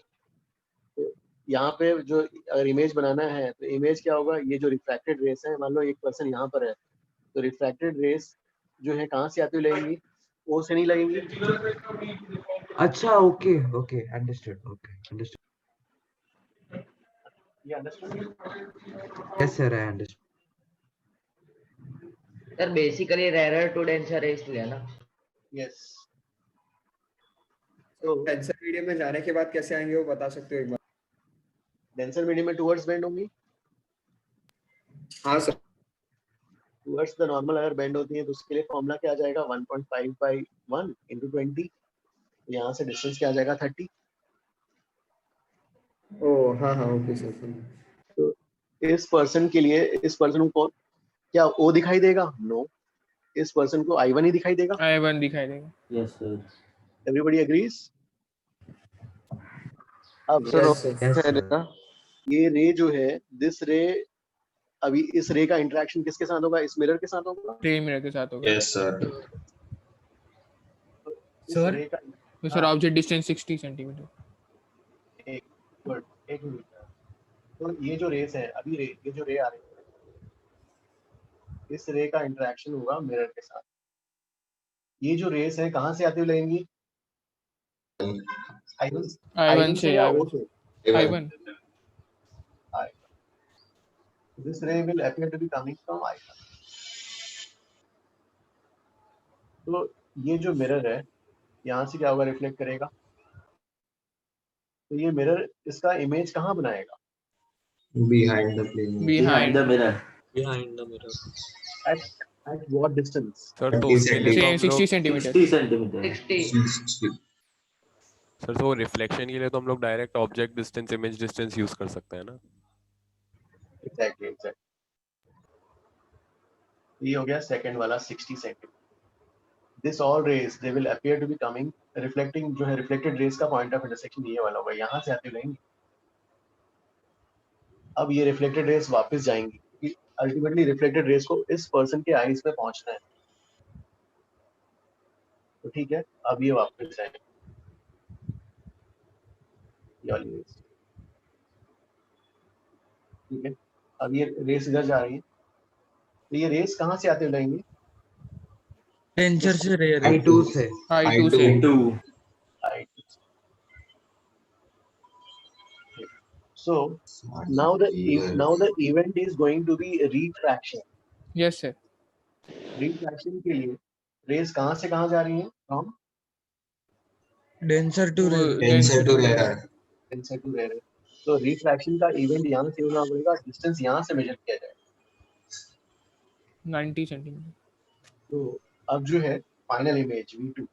तो यहाँ पे जो अगर इमेज बनाना है तो इमेज क्या होगा, ये जो रिफ्रैक्टेड रेस है, मान लो एक पर्सन यहाँ पर है तो रिफ्रैक्टेड रेस जो है कहाँ से आती हुई लगेंगी, ओ से नहीं लगेंगी। अच्छा ओके अंडरस्टूड। ये understood? Yes sir I understood. Sir basically rare to denser है इसलिए ना। यस। तो डेंसर मीडियम में जाने के बाद कैसे आएंगे वो बता सकते हो एक बार? डेंसर मीडियम में टुवर्ड्स बेंड होंगी। हाँ सर। टुवर्ड्स द नॉर्मल अगर बेंड होती है तो उसके लिए फॉर्मूला क्या आ जाएगा, 1.5 by 1 into 20। यहाँ से डिस्टेंस क्या आ जाएगा, 30। ओ हाँ ओके सर। तो इस पर्सन के लिए, इस पर्सन को क्या ओ दिखाई देगा? नो। इस पर्सन को I1 ही दिखाई देगा। I1 दिखाई देगा। Yes sir. Everybody agrees? अब ये रे जो है, दिस रे, अभी इस रे का इंटरेक्शन किसके साथ होगा? इस मिरर के साथ होगा। मिरर के साथ होगा। Yes sir. Sir object distance 60 centimetre. एक मिनट। तो ये जो रेस है अभी ये जो रे आ रही है, इस रे का इंटरेक्शन होगा मिरर के साथ। ये जो रेस है कहाँ से आती हुई लगेंगी? I1 से या O से? I1. This ray will appear to be coming from I1. तो ये जो मिरर है यहाँ से क्या होगा, रिफ्लेक्ट करेगा। तो ये मिरर इसका इमेज कहाँ बनाएगा? Behind the plane. Behind the mirror. At what distance? Sir तो उसके लिए तो हम 60 सेंटीमीटर। 60 सेंटीमीटर। 60। सर तो रिफ्लेक्शन के लिए तो हम लोग direct object distance image distance use कर सकते हैं ना। एग्जैक्टली। ये हो गया सेकंड वाला 60 centimetre. This all rays they will appear to be coming, reflecting जो है रिफ्लेक्टेड रेज का पॉइंट ऑफ इंटरसेक्शन ये वाला होगा, यहाँ से आते रहेंगे। अब ये रिफ्लेक्टेड रेज वापस जाएंगी क्योंकि अल्टीमेटली रिफ्लेक्टेड रेज को इस पर्सन के आईज पे पहुंचना है। तो ठीक है, अब ये वापस जाएंगे। ठीक है, अब ये रेस इधर जा रही है। तो ये रेस कहाँ से आते हुए लगेंगे? डेंसर से रेयर I2 से। So now the event is going to be refraction. Yes sir. Refraction के लिए रेस कहाँ से कहाँ जा रही है? From denser to rare. तो रिफ्रैक्शन का इवेंट यहाँ से होना पड़ेगा, डिस्टेंस यहाँ से मेजर किया जाएगा 90 सेंटीमीटर। तो अब जो है फाइनल इमेज V2,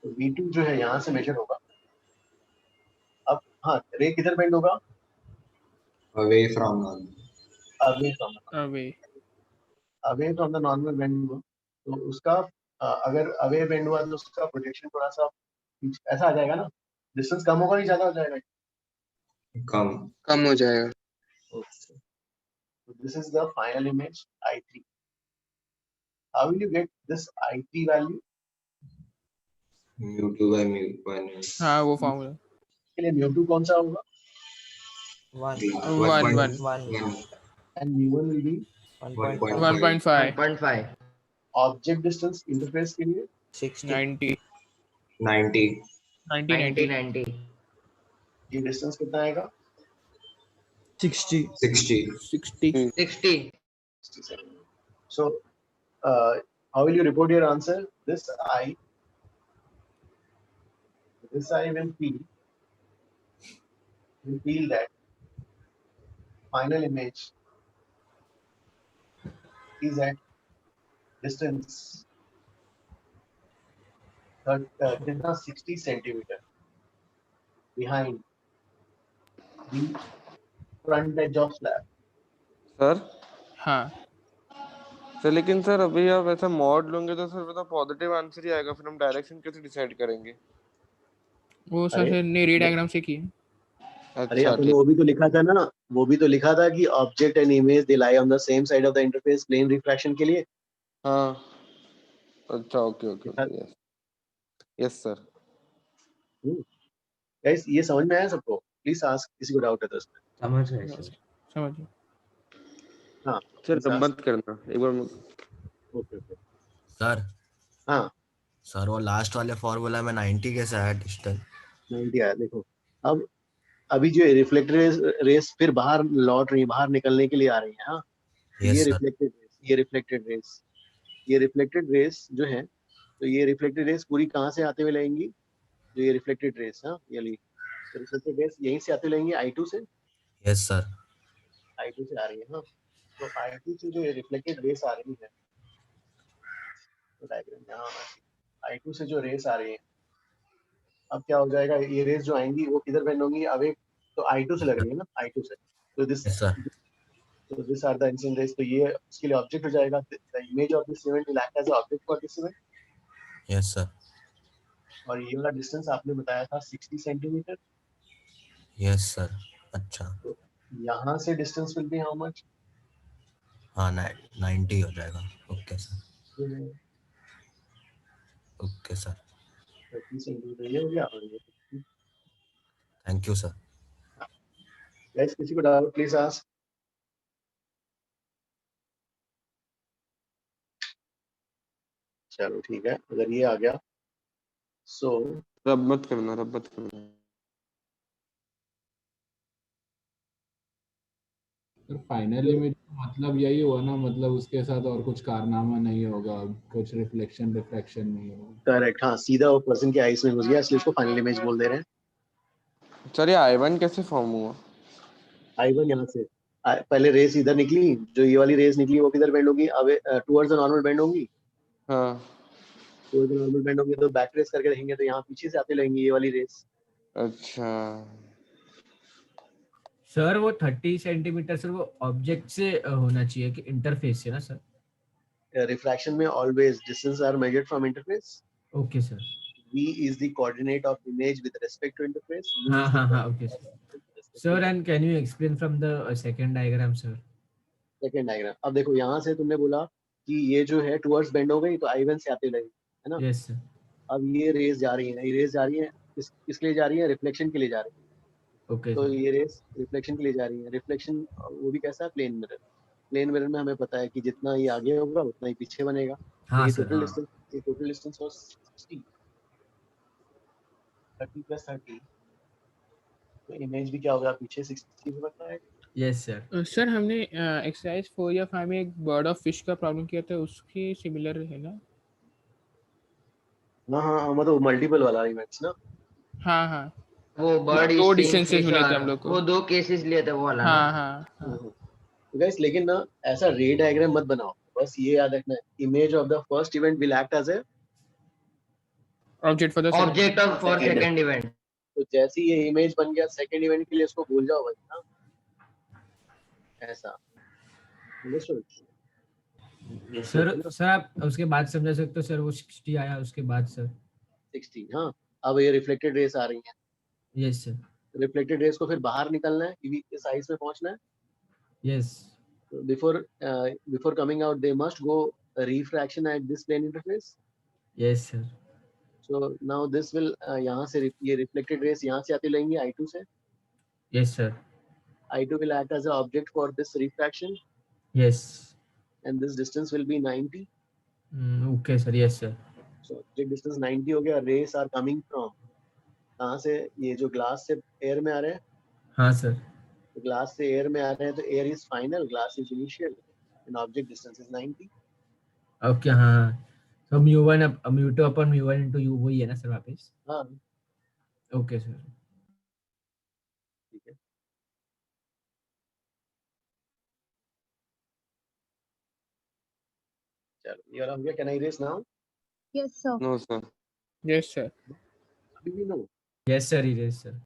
तो V2 जो है यहाँ से मेजर होगा। अब हाँ, रे किधर बेंड होगा? Away from the normal bend हुआ। तो उसका अगर अवे बेंड हुआ तो उसका प्रोजेक्शन थोड़ा सा ऐसा आ जाएगा ना, डिस्टेंस कम होगा नहीं ज्यादा हो जाएगा? कम हो जाएगा। Okay. So this is the final image I3. How will you get this I3 value? mu2 by mu1. हाँ वो फॉर्मूला के लिए mu2 कौन सा होगा? 1 and mu1 will be 1.5 object distance interface के लिए 90। ये डिस्टेंस कितना आएगा? 60। So How will you report your answer? This eye will feel that final image is at distance 60 centimeter behind the front edge of slab. Sir हाँ sir लेकिन sir अभी आप ऐसा मॉड लोगे तो सर तो पॉजिटिव आंसर ही आएगा, फिर हम डायरेक्शन कैसे डिसाइड करेंगे? वो सर ने रे डायग्राम से की। अरे अच्छा अपन ठीक। वो भी तो लिखा था ना, वो भी तो लिखा था कि object and image they lie on the same side of the interface plane refraction के लिए। हाँ अच्छा okay okay okay yes yes sir. Guys ये समझ में आया सबको? प्लीज आस्क, किसी को डाउट है तो इसमें। समझ गए सर। समझ गए। हाँ सर मत करना एक बार। ओके ओके सर हाँ सर वो लास्ट वाले फॉर्मूला में 90 कैसे आया डिस्टेंस? 90 आया। देखो अब अभी जो रिफ्लेक्टेड रेस फिर बाहर लौट रही है, बाहर निकलने के लिए आ रही है। हाँ Yes, ये sir. रिफ्लेक्टेड रेस, ये रिफ्लेक्टेड रेस जो है, तो ये रिफ्लेक्टेड रेस पूरी कहाँ से आते हुए लगेंगी? जो ये रिफ्लेक्टेड रेस, हाँ ये रिफ्लेक्टेड रेस यहीं से आते हुए लगेंगी I2 से। Yes sir. I2 से आ रही है। हाँ तो I2 से जो रिफ्लेक्टेड रेस आ रही है, तो डायग्राम यहाँ I2 से जो रेस आ रही है, अब क्या हो जाएगा? ये रेस जो आएंगी वो किधर बेंड होंगी? अब एक तो I2 से लग रही है ना, I2 से, तो this are the incident rays, तो ये उसके लिए ऑब्जेक्ट हो जाएगा। The image of this event will act as object for this event. Yes sir. और ये वाला डिस्टेंस आपने बताया था 60 सेंटीमीटर। Yes sir. अच्छा तो यहाँ से distance will be how much? हाँ 90 हो जाएगा। Okay sir okay sir 30 centimetre ये हो गया। और ये थैंक यू सर। गाइस किसी को डाउट प्लीज आस्क। चलो ठीक है, अगर ये आ गया सो रब मत करना। फाइनली में मतलब यही हुआ ना, मतलब उसके साथ और कुछ कारनामा नहीं होगा, कुछ रिफ्लेक्शन नहीं होगा। करेक्ट, हाँ सीधा वो पर्सन के आईज में घुस गया, इसलिए उसको फाइनल इमेज बोल दे रहे हैं। सर ये I1 कैसे फॉर्म हुआ? I1 यहाँ से पहले रेस इधर निकली, जो ये वाली रेस निकली वो किधर बेंड होगी? अब टुवर्ड्स द नॉर्मल बेंड होगी। हाँ टुवर्ड्स द नॉर्मल बेंड होगी तो बैक ट्रेस करके रहेंगे, तो यहाँ पीछे से आते लगेंगे ये वाली रेस। अच्छा सर वो 30 सेंटीमीटर सर वो ऑब्जेक्ट से होना चाहिए कि इंटरफेस से ना सर? रिफ्रैक्शन में always distance are measured from interface. Okay sir. V is the coordinate of image with respect to interface. हाँ okay sir. And can you explain from the second diagram sir? Second diagram, अब देखो यहाँ से तुमने बोला कि ये जो है टुवर्ड्स बेंड हो गई, तो I1 से आते लगी है ना। Yes sir. अब ये रेस जा रही है, किसके लिए जा रही है? रिफ्लेक्शन के लिए जा रही है। ओके तो ये रेस रिफ्लेक्शन के लिए जा रही है। रिफ्लेक्शन वो भी कैसा है? प्लेन मिरर में हमें पता है कि जितना ये आगे होगा उतना ही पीछे बनेगा। हाँ ये सर। टोटल डिस्टेंस वाज 60 30 + 30, तो इमेज भी क्या होगा? पीछे 60 पे बनना है। Yes sir. सर हमने एक्सरसाइज 4 या 5 में एक बर्ड ऑफ फिश का प्रॉब्लम किया था, उसके सिमिलर है ना? हाँ मतलब मल्टीपल वाला इमेज ना। हाँ वो बर्ड दो डिस्टेंसेस मिले थे हम लोग को। वो 2 केसेस लिए थे वो वाला ना। हाँ तो गाइस लेकिन ना ऐसा रे डायग्राम मत बनाओ, बस ये याद रखना है, image of the first event will act as a object for second event. तो जैसे ये इमेज बन गया सेकंड इवेंट के लिए, इसको भूल जाओ भाई ना, ऐसा। सर आप उसके बाद समझा सकते हो सर? वो 60 आया उसके बाद सर 60। हाँ अब ये रिफ्लेक्टेड रेस आ रही है। Yes sir. रिफ्लेक्टेड रेस को फिर बाहर निकलना है, इस साइज में पहुंचना है। Yes. Before coming out they must go refraction at this plane interface. Yes sir. So now this will यहाँ से ये रिफ्लेक्टेड रेस यहाँ से आती लगेंगी I2 से। Yes sir. I2 will act as an object for this refraction. Yes. And this distance will be 90. Okay sir. Yes sir. So object distance 90 हो गया। Rays are coming from कहाँ से? ये जो ग्लास से एयर में आ रहे हैं। हाँ सर। तो ग्लास से एयर में आ रहे हैं, तो air is final, glass is initial, and object distance is 90. Okay हाँ, तो mu1 mu2 upon mu1 into u वही है ना सर वापस? हाँ ओके सर। ठीक है। चलो ये वाला हो गया। Can I erase now? Yes, sir. No sir. Yes sir. अभी भी no. Yes sir, erase sir.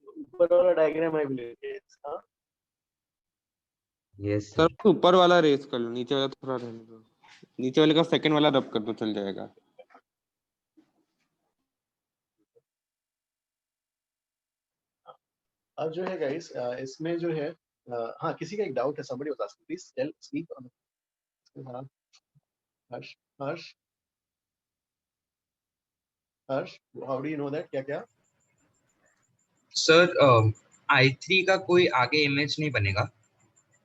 ऊपर वाला डायग्राम आई विल इरेज। हाँ यस सर सर। ऊपर वाला रेस कर लो, नीचे वाला थोड़ा रहने दो। नीचे वाले का सेकंड वाला रब कर दो, चल जाएगा। अब जो है गाइस इसमें जो है हाँ किसी का एक डाउट है, somebody was asking, please tell speak on हाँ हर्ष हर्ष हर्ष, how do you know that? क्या क्या? सर i3 का कोई आगे इमेज नहीं बनेगा?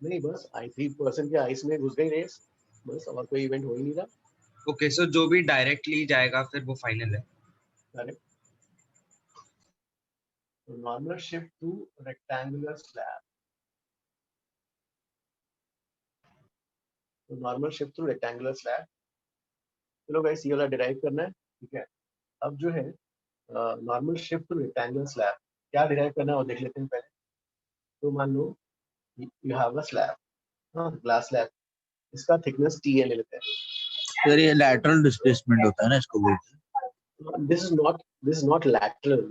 नहीं बस i3 पर्सन के आइस में घुस गई रेस, बस और कोई इवेंट हो ही नहीं रहा। ओके सो जो भी डायरेक्टली जाएगा फिर वो फाइनल है। Correct. Normal shift to rectangular slab, तो normal shift to rectangular slab. चलो गाइस ये वाला डिराइव करना है, ठीक है। अब जो है normal shift to rectangular slab क्या डिराइव करना है वो देख लेते हैं पहले। तो मान लो यू हैव अ स्लैब, हाँ ग्लास स्लैब, इसका थिकनेस टी ले लेते हैं। सर ये लैटरल डिस्प्लेसमेंट होता है ना, इसको बोलते हैं। This is not lateral,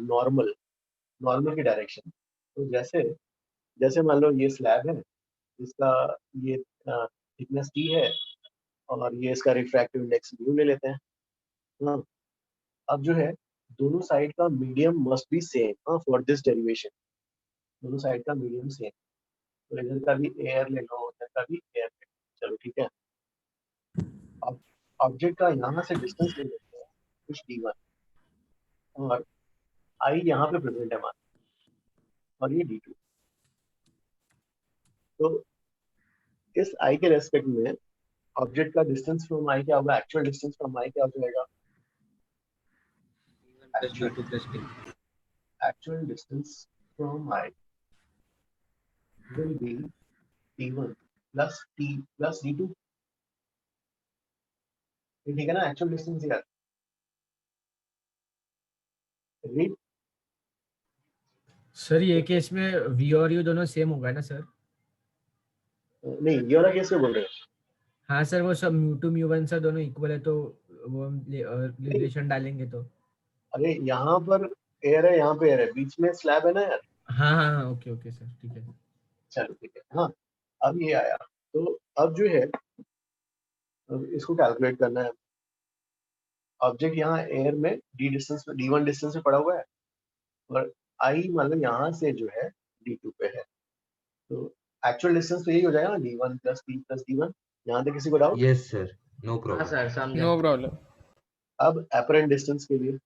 normal की डायरेक्शन। तो जैसे जैसे मान लो ये स्लैब है, इसका ये थिकनेस टी है और ये इसका रिफ्रैक्टिव इंडेक्स म्यू ले लेते हैं। हाँ अब जो है दोनों साइड का मीडियम मस्ट बी सेम, हाँ फॉर दिस डेरिवेशन दोनों साइड का मीडियम सेम। तो इधर का भी एयर ले लो, उधर का भी एयर ले लो, चलो ठीक है। अब ऑब्जेक्ट का यहाँ से डिस्टेंस ले लेते हैं कुछ d1 और i यहाँ पे प्रेजेंट है हमारा और ये d2। तो इस i के रेस्पेक्ट में ऑब्जेक्ट का डिस्टेंस फ्रॉम i क्या होगा, एक्चुअल डिस्टेंस फ्रॉम i क्या हो जाएगा? Actual distance from I will be t1 plus t plus d2। ठीक है ना, एक्चुअल डिस्टेंस यार। रीड सर ये केस में v और u दोनों सेम होगा ना सर? नहीं ये वाला केस में बोल रहे हो? हाँ सर वो सब mu2 mu1 सर दोनों इक्वल है, तो वो हम रिलेशन डालेंगे तो। अरे यहाँ पर एयर है, यहाँ पे एयर है, बीच में स्लैब है ना यार। हाँ हाँ हाँ ओके ओके सर ठीक है। चलो ठीक है। हाँ अब ये आया, तो अब जो है अब इसको कैलकुलेट करना है। ऑब्जेक्ट यहाँ एयर में d1 डिस्टेंस पे पड़ा हुआ है और i मान लो यहाँ से जो है d2 पे है, तो एक्चुअल डिस्टेंस तो यही हो जाएगा ना d1 plus t plus d1। यहाँ पे किसी को doubt? Yes sir, no problem. हाँ सर समझा। No problem. अब एपरेंट डिस्टेंस के लिए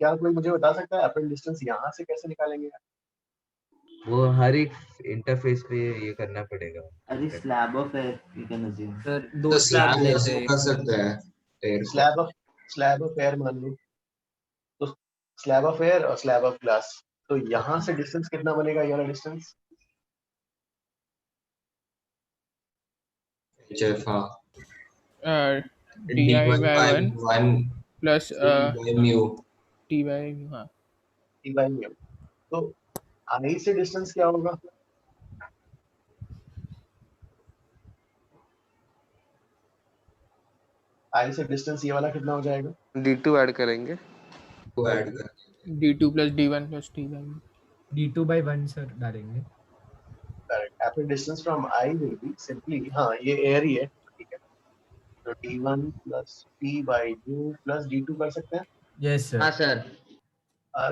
क्या कोई मुझे बता सकता है एपरेंट डिस्टेंस यहाँ से कैसे निकालेंगे? वो हर एक इंटरफेस पे ये करना पड़ेगा। अरे slab of air you can assume. Sir तो दो स्लैब स्लैब ऐसे लेते कर सकते हैं एयर को। स्लैब ऑफ एयर मान लो, तो स्लैब ऑफ एयर और स्लैब ऑफ ग्लास, तो यहाँ से डिस्टेंस कितना बनेगा ये वाला डिस्टेंस? HF हाँ di by 1 1 plus by mu t by mu। हाँ t by mu। तो i से डिस्टेंस क्या होगा? i से डिस्टेंस ये वाला कितना हो जाएगा? d2 ऐड करेंगे, को ऐड कर d2 plus d1 plus t by mu। d2 by 1 sir डालेंगे। Correct. Apparent distance from i will be simply, हाँ ये एयर ही है, ठीक है, तो d1 plus t by u plus d2 कर सकते हैं। Yes sir. हाँ सर।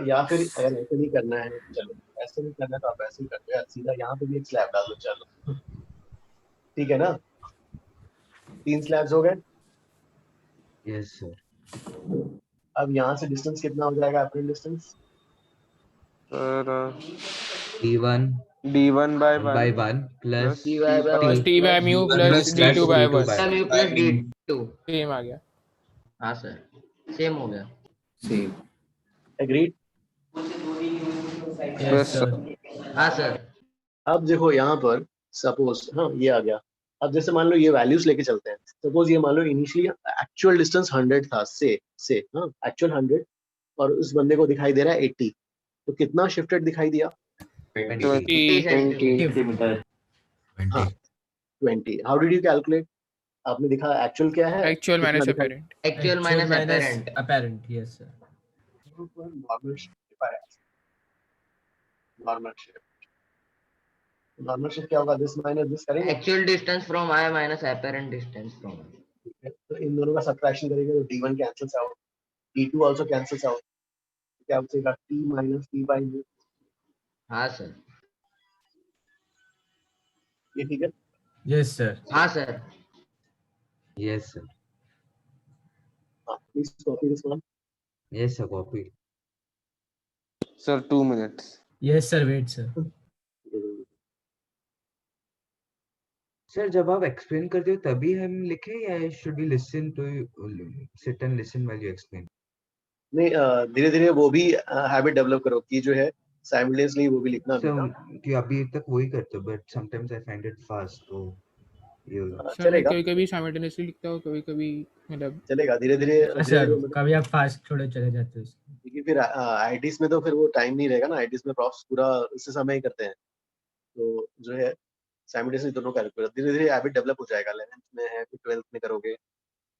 या फिर अगर ऐसे नहीं करना है, चलो ऐसे नहीं करना है तो आप ऐसे ही कर दो यार, सीधा यहाँ पे भी एक स्लैब डाल दो, चलो ठीक है ना। 3 स्लैब्स हो गए। Yes sir. अब यहाँ से डिस्टेंस कितना हो जाएगा apparent distance? Sir d1 by 1 plus t by mu plus d2 by 1 mu plus d2 same आ गया। हाँ सर सेम हो गया। सेम। एग्रीड? Yes sir. हाँ सर। अब देखो यहाँ पर सपोज, हाँ ये आ गया। अब जैसे मान लो ये वैल्यूज लेके चलते हैं, सपोज ये मान लो इनिशियली एक्चुअल डिस्टेंस 100 था से हाँ एक्चुअल 100 और उस बंदे को दिखाई दे रहा है 80, तो कितना शिफ्टेड दिखाई दिया? 20 सेंटीमीटर। हाँ 20। How did you calculate? आपने दिखा एक्चुअल क्या है, एक्चुअल कितना माइनस दिखाई? Apparent. Actual minus apparent. apparent, yes sir. Normal shift, normal shift क्या होगा? दिस माइनस दिस करेंगे, actual distance from I minus apparent distance from. ठीक है, तो इन दोनों का सब्ट्रैक्शन करेंगे तो d1 cancels out, d2 also cancels out, क्या बचेगा? t minus t by u। हाँ सर। ये ठीक है? Yes sir. हाँ sir. Yes sir. Please copy this one. Yes sir, copy. Sir, 2 minutes. Yes sir, wait sir. Sir जब आप explain करते हो तभी हम लिखें या should we listen to sit and listen while you explain? नहीं, धीरे धीरे वो भी हैबिट डेवलप करो कि जो है साइमल्टेनियसली वो भी लिखना भी ना। कि अभी तक वही करते हो but sometimes I find it fast, तो ये सर मैं कभी-कभी साइमल्टेनियसली लिखता हूँ, कभी-कभी मतलब चलेगा धीरे धीरे अच्छा, कभी आप फास्ट थोड़े चले जाते हो इसमें। क्योंकि फिर आईटीज में तो फिर वो टाइम नहीं रहेगा ना, आईटीज में प्रॉफ्स पूरा उसी समय ही करते हैं, तो जो है साइमल्टेनियसली दोनों कैलकुलेट धीरे धीरे हैबिट डेवलप हो जाएगा। 11th में है फिर 12th में करोगे,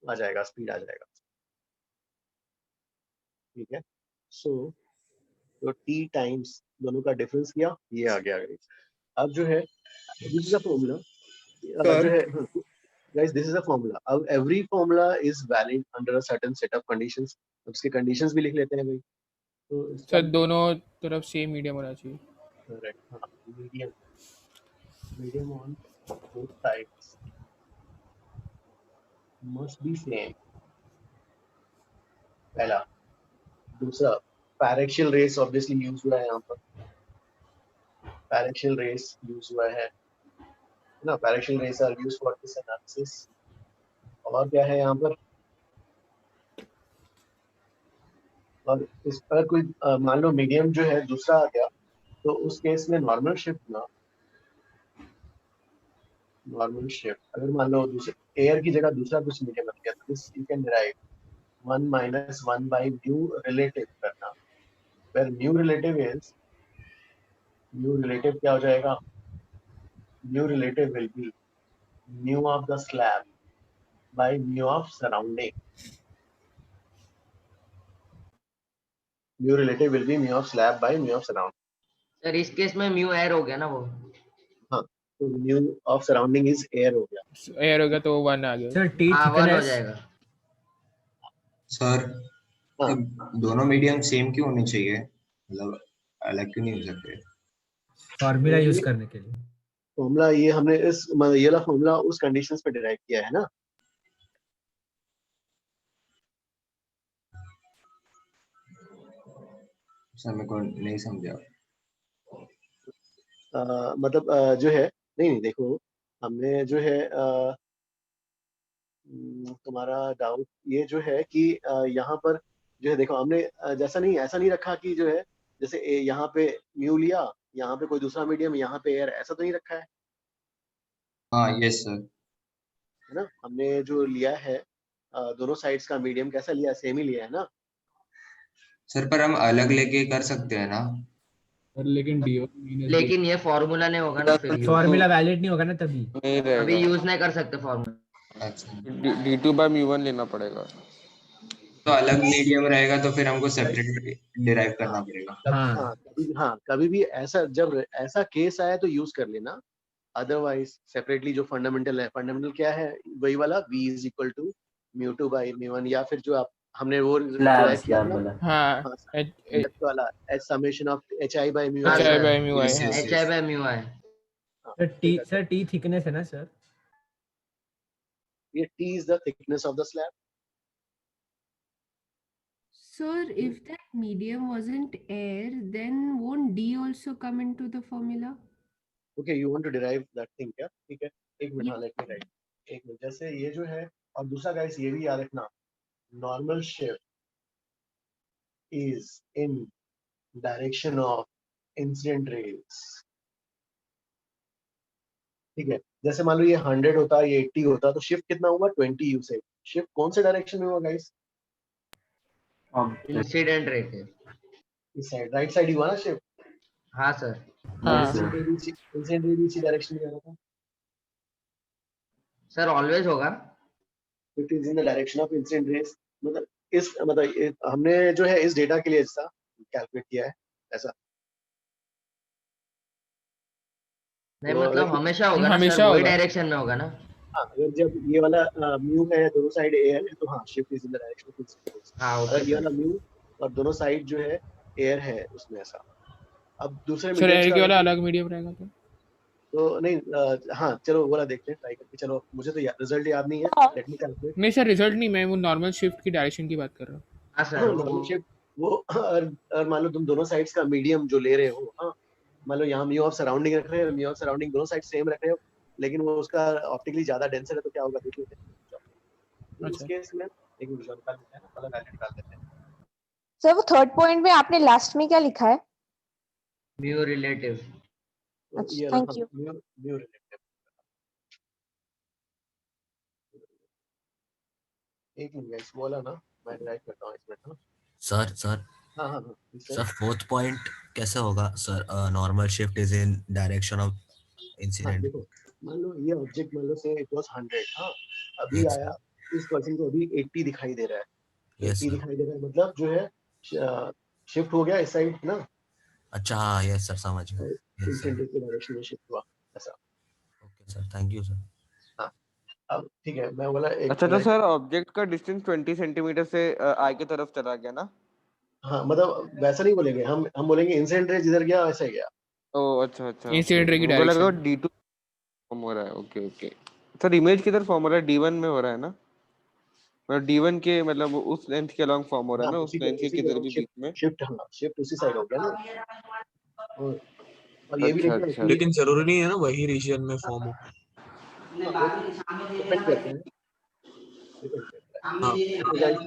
आ जाएगा, स्पीड आ जाएगा, ठीक है। सो तो t टाइम्स दोनों का डिफरेंस किया, ये आ गया। अब जो है दिस इज अ फॉर्मूला, जो है guys this is a formula. अब every formula is valid under a certain set of conditions. अब उसके conditions भी लिख लेते हैं भाई। तो सर दोनों तरफ सेम मीडियम होना चाहिए। करेक्ट, हाँ medium on both sides must be same, पहला। दूसरा पैरेक्शियल रेस ऑब्वियसली यूज हुआ है यहाँ पर, पैरेक्शियल रेस यूज हुआ है ना, paraxial rays are used for this analysis. और क्या है यहाँ पर? और इस पर कोई मान लो मीडियम जो है दूसरा आ गया, तो उस केस में नॉर्मल शिफ्ट ना, नॉर्मल शिफ्ट अगर मान लो दूसरे एयर की जगह दूसरा कुछ मीडियम रख दिया तो this you can derive 1 minus 1 by mu relative करना, वेयर म्यू रिलेटिव क्या हो जाएगा? Mu relative will be mu of the slab by mu of surrounding, mu relative will be mu of slab by mu of surrounding. Sir इस case में mu air हो गया ना वो। हाँ, तो mu of surrounding is air हो गया, एयर हो गया तो 1 आ गया सर। टी हाँ 1 हो थिकनेस जाएगा। सर दोनों मीडियम सेम क्यों होनी चाहिए, मतलब अलग क्यों नहीं हो सकते? फार्मूला यूज करने के लिए। फॉर्मूला ये हमने इस ये वाला फॉर्मूला उस कंडीशंस पे डिराइव किया है ना। सर मेरे को नहीं समझा। मतलब जो है नहीं देखो, हमने जो है तुम्हारा डाउट ये जो है कि यहाँ पर जो है देखो हमने जैसा नहीं ऐसा नहीं रखा कि जो है जैसे यहाँ पे म्यू लिया, यहाँ पे कोई दूसरा मीडियम, यहाँ पे एयर, ऐसा तो नहीं रखा है। हाँ यस सर। है ना, हमने जो लिया है दोनों साइड्स का मीडियम कैसा लिया है? सेम ही लिया है ना सर, पर हम अलग लेके कर सकते हैं ना? पर लेकिन d1 लेकिन ये फॉर्मूला नहीं होगा ना, फिर फॉर्मूला वैलिड नहीं होगा ना तभी। नहीं रहेगा, अभी यूज नहीं कर सकते फॉर्मूला। अच्छा, d2 by mu1 लेना पड़ेगा। तो अलग मीडियम रहेगा तो फिर हमको सेपरेट डिराइव करना पड़ेगा। हाँ कभी भी ऐसा जब ऐसा केस आया तो यूज कर लेना, अदरवाइज सेपरेटली जो फंडामेंटल है, फंडामेंटल क्या है? वही वाला v is equal to mu two by mu one, या फिर जो आप हमने वो डिराइव किया ना, हाँ वाला h summation of hi by mu hi i, by mu i, hi by mu i। Sir T thickness है ना सर? ये t is the thickness of the slab. Sir, if that medium wasn't air, then won't D also come into the formula? Okay, you want to derive that thing क्या? ठीक है, एक minute, हाँ let me write। एक minute, जैसे ये जो है, और दूसरा गाइस ये भी याद रखना, normal shift is in direction of incident rays, ठीक है। जैसे मान लो ये 100 होता, ये 80 होता, तो शिफ्ट कितना हुआ 20 यू से। शिफ्ट कौन से डायरेक्शन में हुआ गाइस? इंसिडेंट रेट है। इस साइड, राइट साइड ही हुआ ना शिफ्ट। हाँ सर। हाँ इंसिडेंट रे भी इसी डायरेक्शन में जा रहा था। सर ऑलवेज होगा। It is in the direction of incident rays. मतलब हमने जो है इस डेटा के लिए ऐसा कैलकुलेट किया है ऐसा। नहीं तो मतलब अगर- हमेशा होगा ना हमेशा सर, वही होगा। डायरेक्शन में होगा ना। हाँ, अगर जब ये वाला म्यू है, दोनों साइड एयर है, तो हाँ shift is in the direction of incident rays. हाँ अगर ओके ये सर। वाला म्यू और दोनों साइड जो है एयर है उसमें ऐसा। अब दूसरे सर मीडियम्स एयर के वाला का अलग मीडियम रहेगा तो नहीं हाँ चलो वो वाला देखते हैं, ट्राई करके। चलो मुझे तो रिजल्ट याद नहीं है, लेट मी कैलकुलेट। नहीं सर रिजल्ट नहीं, मैं वो नॉर्मल शिफ्ट की डायरेक्शन की बात कर रहा हूँ। हाँ सर नॉर्मल शिफ्ट वो और मान लो तुम दोनों साइड्स का मीडियम जो ले रहे हो, हाँ मान लो यहाँ म्यू ऑफ सराउंडिंग रख रहे हो, म्यू ऑफ सराउंडिंग दोनों साइड सेम रख रहे हो, लेकिन वो उसका ऑप्टिकली ज्यादा डेंसर है, तो क्या होगा देख लेते हैं। इस केस में एक विजुअल निकाल लेते हैं ना, वाला वैल्यू निकाल लेते हैं। सर वो थर्ड पॉइंट में आपने लास्ट में क्या लिखा है? Mu relative. तो अच्छा, ये thank you. Mu relative. एक मिनट गाइस, बोला ना मैं राइट करता हूँ इसमें ना। सर हाँ हाँ हाँ सर फोर्थ पॉइंट कैसे होगा sir? Normal shift is in direction of हाँ इंसिडेंट। देखो, मान लो ये ऑब्जेक्ट मान लो से इट वाज 100, हाँ अभी Yes, आया इस पर्सन को अभी 80 दिखाई दे रहा है। Yes, 80 sir. दिखाई दे रहा है मतलब जो है शिफ्ट हो गया इस साइड ना, अच्छा हाँ यस सर समझ गया। यस सर इंसिडेंट के डायरेक्शन में शिफ्ट हुआ ऐसा। Okay sir thank you sir. हाँ अब ठीक है, मैं बोला एक अच्छा तो सर ऑब्जेक्ट का डिस्टेंस 20 सेंटीमीटर से आई की तरफ चला गया ना? हाँ मतलब वैसा नहीं बोलेंगे हम बोलेंगे इंसिडेंट रे जिधर गया वैसा ही गया। ओह अच्छा अच्छा इंसिडेंट रे की मुझे लगा डायरेक्शन। D2 फॉर्म हो रहा है। ओके ओके सर इमेज किधर फॉर्म हो रहा है? D1 में हो रहा है ना? मतलब D1 के मतलब उस लेंथ के अलोंग फॉर्म हो रहा है ना, उस लेंथ के किधर भी बीच में। शिफ्ट हाँ शिफ्ट उसी साइड हो गया ना। और ये भी अच्छा देखिए अच्छा लेकिन जरूरी नहीं है ना वही रीजन में फॉर्म हो। डिपेंड करता है, डिपेंड करता है। हाँ तो guys,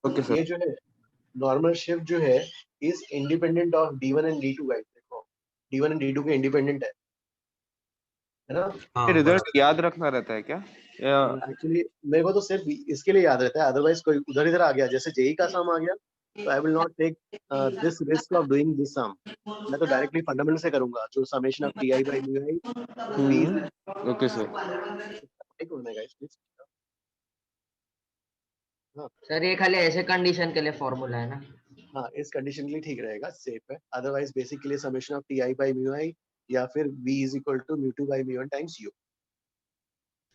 ओके सर ये जो है नॉर्मल शिफ्ट जो है is independent of D1 and D2 guys. देखो D1 एंड D2 के इंडिपेंडेंट है ना। हाँ रिजल्ट याद रखना रहता है क्या? या एक्चुअली मेरे को तो सिर्फ इसके लिए याद रहता है, अदरवाइज कोई उधर इधर आ गया जैसे जेई का सम आ गया तो I will not take this risk of doing this sum. मैं तो डायरेक्टली फंडामेंटल से करूंगा जो summation of T I by mu I okay sir ठीक होना गाइस प्लीज। हाँ सर ये खाली ऐसे कंडीशन के लिए फॉर्मूला है ना। हाँ इस कंडीशन के लिए ठीक रहेगा, सेफ है। अदरवाइज बेसिक के लिए summation of T I by mu I या फिर v is equal to mu two by mu one times U.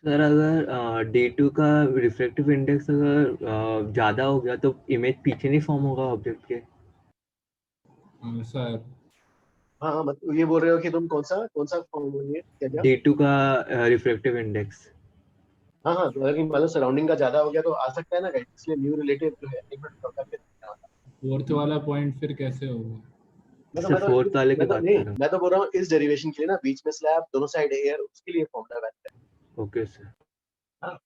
Sir अगर D2 का रिफ्रैक्टिव इंडेक्स अगर ज्यादा हो गया तो इमेज पीछे नहीं फॉर्म होगा ऑब्जेक्ट के? सर हाँ हाँ मतलब ये बोल रहे हो कि तुम कौन सा फॉर्म बोलिए क्या क्या? D2 का रिफ्रैक्टिव इंडेक्स। हाँ हाँ तो अगर मतलब सराउंडिंग का ज्यादा हो गया तो आ सकता है ना गाइस, इसलिए म्यू रिलेटिव जो है एक मिनट करके फोर्थ वाला पॉइंट फिर कैसे होगा? सर फोर्थ वाले की बात कर रहा हूँ। मैं तो बोल रहा हूँ इस डेरिवेशन के लिए ना, बीच में स्लैब दोनों साइड एयर, उसके लिए फॉर्मूला वैलिड है। ओके सर हाँ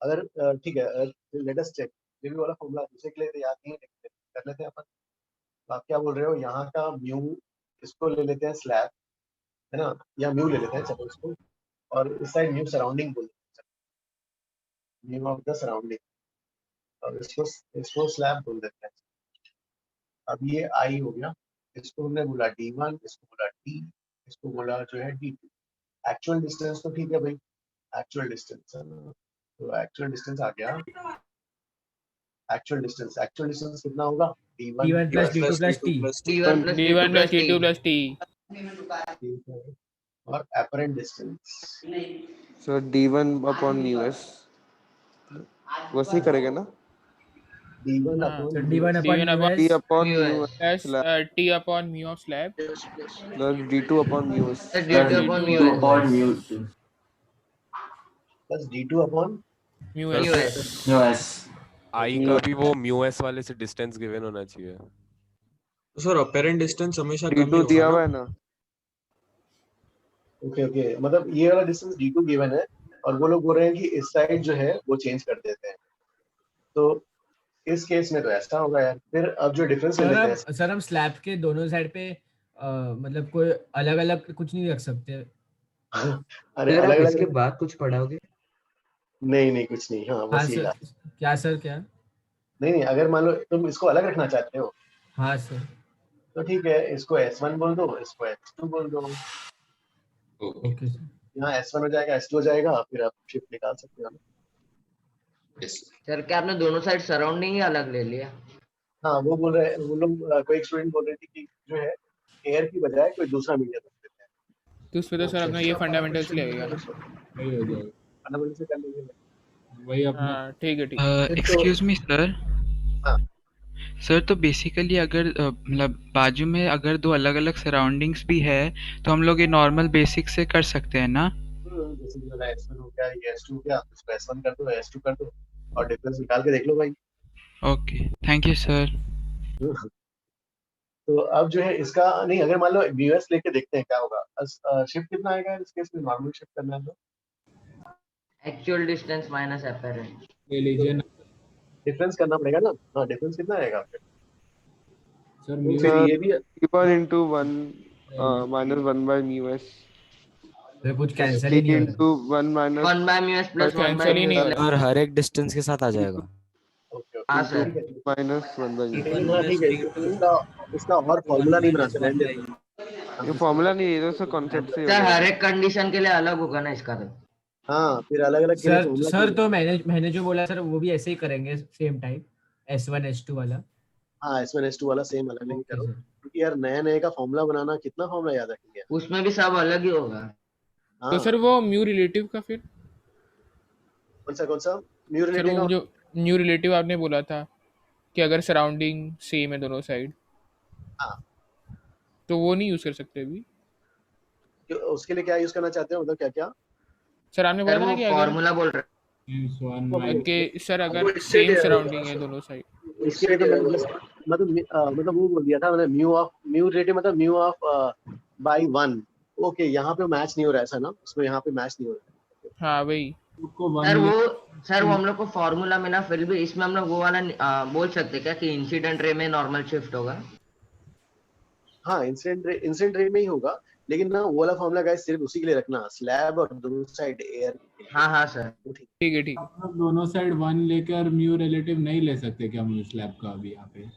अगर ठीक है लेट अस चेक। ये भी वाला फॉर्मूला दूसरे के लिए तो याद नहीं है, कर लेते हैं अपन। तो आप क्या बोल रहे हो, यहाँ का म्यू इसको ले लेते हैं स्लैब है ना, या म्यू ले लेते हैं चलो इसको, और इस साइड म्यू सराउंडिंग बोल देते हैं, म्यू ऑफ द सराउंडिंग, और इसको स्लैब बोल देते हैं। अब ये आई हो गया, इसको हमने बोला D1, इसको बोला D, इसको बोला जो है D2। एक्चुअल डिस्टेंस तो ठीक है भाई, एक्चुअल डिस्टेंस तो एक्चुअल डिस्टेंस आ गया। एक्चुअल डिस्टेंस कितना होगा? D1 plus D2 plus T। D1 plus D1 plus D2 T2 plus T। और apparent distance sir D1 upon μs वैसे ही करेगा ना? D1 D1 upon T μs upon plus μs T upon mu of slab plus D2 upon μs D2 upon mu plus D2 upon mu Sir, आई का भी वो mu S वाले से distance given होना चाहिए। सर अपेरेंट डिस्टेंस हमेशा कम ही D2 दिया हुआ होगा है ना। ना? ओके मतलब ये वाला डिस्टेंस D2 गिवन है और वो लोग बोल रहे हैं कि इस साइड जो है वो चेंज कर देते हैं, तो इस केस में तो ऐसा होगा यार। फिर अब जो डिफरेंस ले लेते हैं सर हम स्लैब के दोनों साइड पे मतलब कोई अलग अलग कुछ नहीं रख सकते? अरे सर अलग आप अलग इसके बाद कुछ पढ़ाओगे? नहीं कुछ नहीं, हाँ हाँ बस ये सर, लास्ट। क्या सर क्या? नहीं अगर मान लो तुम इसको अलग रखना चाहते हो हाँ सर। तो ठीक है, इसको S1 बोल दो, इसको S2 बोल दो। Okay sir. यहाँ S1 हो जाएगा, S2 हो जाएगा, फिर आप शिफ्ट निकाल सकते हो ना। सर क्या आपने दोनों साइड सराउंडिंग ही अलग ले लिया? हाँ वो बोल रहे हैं, वो लोग कोई एक स्टूडेंट बोल रही थी कि जो है एयर की बजाय कोई दूसरा मीडियम रख देते हैं। तो उसमें तो सर अपना ये फंडामेंटल्स लगेगा ना। वही हो जाएगा, फंडामेंटल से कर लेंगे। वही अपना। हाँ ठीक है ठीक है। Excuse me sir. हाँ सर तो बेसिकली अगर मतलब बाजू में अगर दो अलग अलग सराउंडिंग्स भी है तो हम लोग ये नॉर्मल बेसिक से कर सकते हैं ना? जैसे कि वाला S1 हो गया, ये S2 हो गया, इसको S1 कर दो, S2 कर दो और डिफरेंस निकाल के देख लो भाई। Okay thank you sir. तो अब जो है इसका नहीं, अगर मान लो VS लेके देखते हैं क्या होगा। शिफ्ट कितना आएगा इस केस में? नॉर्मल शिफ्ट करना है तो एक्चुअल डिस्टेंस माइनस अपेरेंट ले लीजिए ना डिफरेंस करना पड़ेगा ना। हाँ डिफरेंस कितना आएगा फिर? सर। तो फिर ये भी P1 into 1 minus 1 by mu s तो कुछ कैंसिल ही नहीं हो into 1 minus 1 by mu s plus 1 by cancel he mu नहीं s हो और हर एक डिस्टेंस के साथ आ जाएगा। हाँ sir. minus 1 by mu s। हाँ ठीक है, इसका और फॉर्मूला नहीं बनाते रहने दो। ये फॉर्मूला नहीं, ये तो कॉन्सेप्ट से ही सर होगा। हर एक कंडीशन के लिए अलग होगा ना इसका तो। हाँ फिर अलग अलग सर तो मैंने जो बोला सर वो भी ऐसे ही करेंगे सेम टाइम S1 S2 वाला। हाँ S1 S2 वाला सेम अलग नहीं करो, क्योंकि यार नए का फॉर्मूला बनाना, कितना फॉर्मूला याद रखेंगे? उसमें भी सब अलग ही होगा। तो सर वो म्यू रिलेटिव का फिर कौन सा म्यू सर रिलेटिव वो का? जो म्यू रिलेटिव आपने बोला था कि अगर सराउंडिंग सेम है दोनों साइड, हाँ तो वो नहीं यूज कर सकते अभी? उसके लिए क्या यूज करना चाहते हो, मतलब क्या क्या? सर आपने बोला था ना कि अगर फॉर्मूला बोल रहे कि सर अगर सेम सराउंडिंग है दोनों साइड, इसके लिए तो मैंने just मतलब वो बोल दिया था मैंने, म्यू रिलेटिव मतलब म्यू ऑफ बाय 1। ओके यहाँ पे मैच नहीं हो रहा है ऐसा ना, उसमें यहाँ पे मैच नहीं हो रहा है। हाँ वही सर वो हम लोग को फॉर्मूला में ना, फिर भी इसमें हम लोग वो वाला बोल सकते क्या कि इंसिडेंट रे में नॉर्मल शिफ्ट होगा? हाँ इंसिडेंट रे में ही होगा, लेकिन ना वो वाला फॉर्मूला गाइस सिर्फ उसी के लिए रखना, स्लैब और दोनों साइड एयर। हाँ सर ठीक है ठीक है। आप लोग दोनों साइड 1 लेकर म्यू रिलेटिव नहीं ले सकते क्या म्यू स्लैब का अभी यहाँ पे?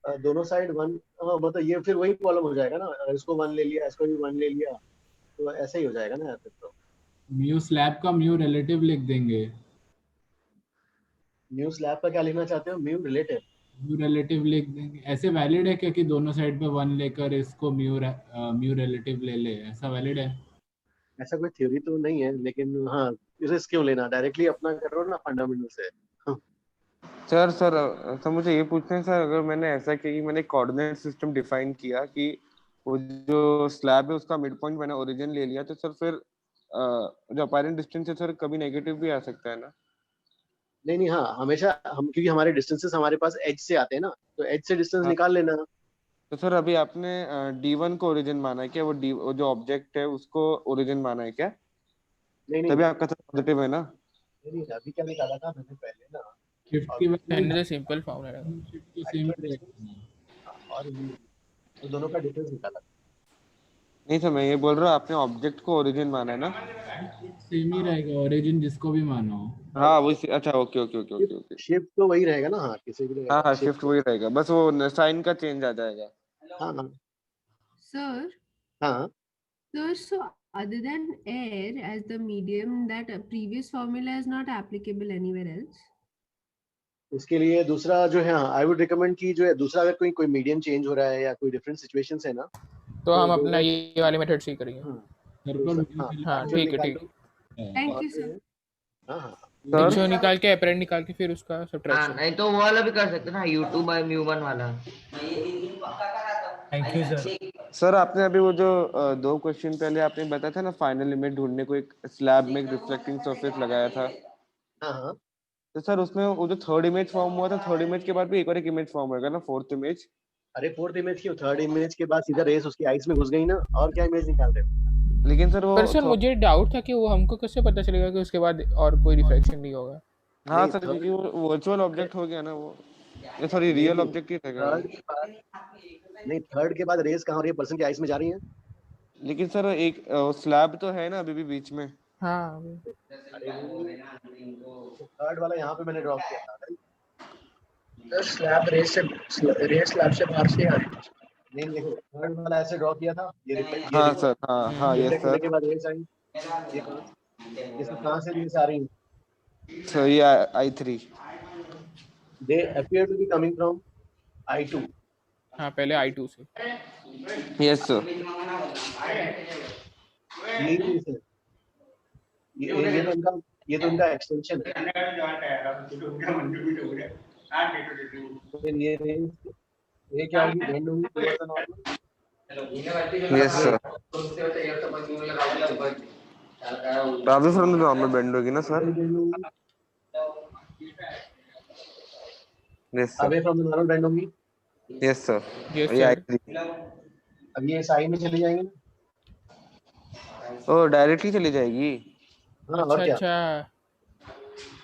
दोनों साइड 1, मतलब ये फिर वही प्रॉब्लम हो जाएगा ना, अगर इसको 1 ले लिया, इसको भी 1 ले लिया तो ऐसा ही हो जाएगा ना फिर। तो म्यू स्लैब का म्यू रिलेटिव लिख देंगे। म्यू स्लैब का क्या लिखना चाहते हो? म्यू रिलेटिव लिख देंगे। ऐसे वैलिड है क्या कि दोनों साइड पे 1 लेकर इसको म्यू रिलेटिव ले ले, ऐसा वैलिड है? ऐसा कोई थ्योरी तो नहीं है, लेकिन हाँ रिस्क क्यों लेना, डायरेक्टली अपना करो ना फंडामेंटल से। सर मुझे ये पूछना है सर, अगर मैंने ऐसा किया कि मैंने कोऑर्डिनेट सिस्टम डिफाइन किया कि वो जो स्लैब है उसका मिड पॉइंट मैंने ओरिजिन ले लिया, तो सर फिर जो अपैरेंट डिस्टेंस है सर कभी नेगेटिव भी आ सकता है ना? नहीं हाँ हमेशा हम, क्योंकि हमारे डिस्टेंसेस हमारे पास एज से आते हैं ना, तो एज से डिस्टेंस निकाल लेना। तो सर अभी आपने D1 को ओरिजिन माना है क्या? वो जो ऑब्जेक्ट है उसको ओरिजिन माना है क्या? नहीं तभी आपका सर पॉजिटिव है ना? नहीं अभी क्या निकाला था मैंने पहले ना, शिफ्ट की मैंने तो सिंपल फॉर्मूला रखा, शिफ्ट की सेम और तो दोनों का डिफरेंस निकाला। नहीं सर मैं ये बोल रहा हूँ, आपने ऑब्जेक्ट को ओरिजिन माना है ना? सेम ही रहेगा ओरिजिन जिसको भी मानो। हाँ वही, अच्छा ओके। शिफ्ट तो वही रहेगा ना, हाँ किसी भी हाँ शिफ्ट वही रहेगा, बस वो साइन का चेंज आ जाएगा। हाँ Sir, हाँ so other than air as the medium, that previous formula is not applicable anywhere else? उसके लिए दूसरा जो है, आई वुड रिकमेंड कि जो है दूसरा, अगर कोई मीडियम चेंज हो रहा है या कोई डिफरेंट सिचुएशंस है ना, तो हम अपना ये वाले मेथड से ही करेंगे। हाँ ठीक है Thank you, sir. जो निकाल के अपरेंट निकाल के फिर उसका सब्ट्रैक्शन। नहीं तो वो वाला भी कर सकते ना, U2 by mu1 वाला। Thank you sir. सर आपने अभी वो जो 2 क्वेश्चन पहले आपने बताया था ना, फाइनल लिमिट ढूंढने को एक स्लैब में एक रिफ्लेक्टिंग सरफेस लगाया था। हाँ तो सर उसमें वो जो थर्ड इमेज फॉर्म हुआ था, थर्ड इमेज के बाद भी एक और एक इमेज फॉर्म होगा ना, फोर्थ इमेज? अरे फोर्थ इमेज क्यों, थर्ड इमेज के बाद सीधा रेस उसकी आईज में घुस गई ना, और क्या इमेज निकाल रहे हो? लेकिन सर वो पर सर मुझे डाउट था कि वो हमको कैसे पता चलेगा कि उसके बाद और कोई रिफ्लेक्शन नहीं होगा। हाँ सर क्योंकि वो वर्चुअल ऑब्जेक्ट हो गया ना, वो ये सॉरी रियल ऑब्जेक्ट ही रहेगा। नहीं थर्ड के बाद रेस कहाँ हो रही है, पर्सन की आईज में जा रही है? लेकिन सर एक स्लैब तो है ना अभी भी बीच में। हाँ थर्ड वाला यहाँ पे मैंने ड्रॉप किया था right? Sir slab rays slab से बाहर से आ रही है। नहीं देखो थर्ड वाला ऐसे ड्रॉ किया था ये हाँ सर, हाँ हाँ यस रिफ्लेक्ट होने सर। के बाद रेस आई ये सब कहाँ से रेस आ रही है? सर ये I3 They appear to be coming from I2. हाँ पहले I2 से। Yes sir. ये तो उनका एक्सटेंशन है। ये क्या होगी बेंड होगी थोड़ा सा नॉर्मल। Yes sir. राजू सर में नॉर्मल बेंड होगी ना sir? Yes sir. Away from the normal bend होगी। Yes sir. Yes, ये sir. अब ये साइड में चली जाएंगे। ओ डायरेक्टली चली जाएगी। हाँ और क्या? अच्छा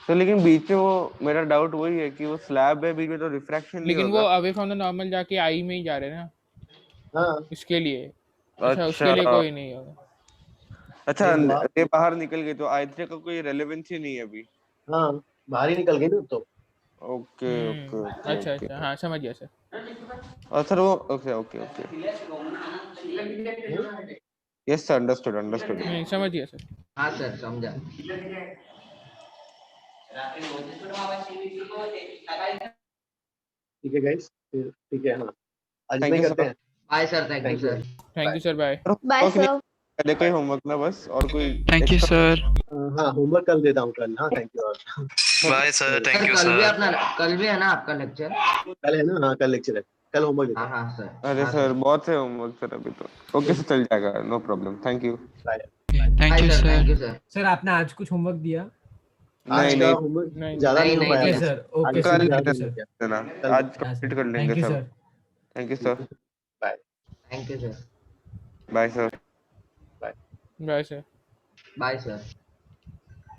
तो लेकिन बीच में वो मेरा डाउट वही है कि वो स्लैब है बीच में तो रिफ्रैक्शन नहीं लेकिन वो होगा। अवे फ्रॉम द नॉर्मल जाके आई में ही जा रहे हैं ना। हाँ इसके लिए अच्छा उसके लिए कोई नहीं होगा। अच्छा ये बाहर निकल गई तो I3 का कोई रेलेवेंस ही नहीं है अभी। हाँ बाहर ही निकल गई ना तो। ओके ओके अच्छा अच्छा हाँ समझ गया सर। और सर वो okay okay okay yes sir understood understood. समझ गया सर। हाँ सर समझा। ठीक है गाइस ठीक है हाँ आज Thank नहीं you, करते sir. हैं। Bye sir thank you sir. Thank you sir bye. Bye sir. पहले कोई होमवर्क ना बस और कोई थैंक यू सर। हाँ होमवर्क कल देता हूँ कल। हाँ thank you. Bye sir, thank you कल भी सर। अपना कल भी है ना आपका लेक्चर? कल है ना? हाँ कल लेक्चर है। कल होमवर्क देता हाँ हूँ। हाँ सर। अरे हाँ, सर बहुत से होमवर्क सर अभी तो ओके सर चल जाएगा no problem thank you. Thank you sir thank sir. You sir. Sir आपने आज कुछ होमवर्क दिया? आज नहीं का नहीं होमवर्क ज्यादा नहीं हो नहीं, पाया नहीं, ओके था। सर ओके आज कल सर ज्यादा थैंक यू नहीं सर। किया। देना आज कंप्लीट कर लेंगे थैंक यू सब। Sir. Thank you sir. Bye thank you sir. Bye sir. Bye bye sir. Bye sir.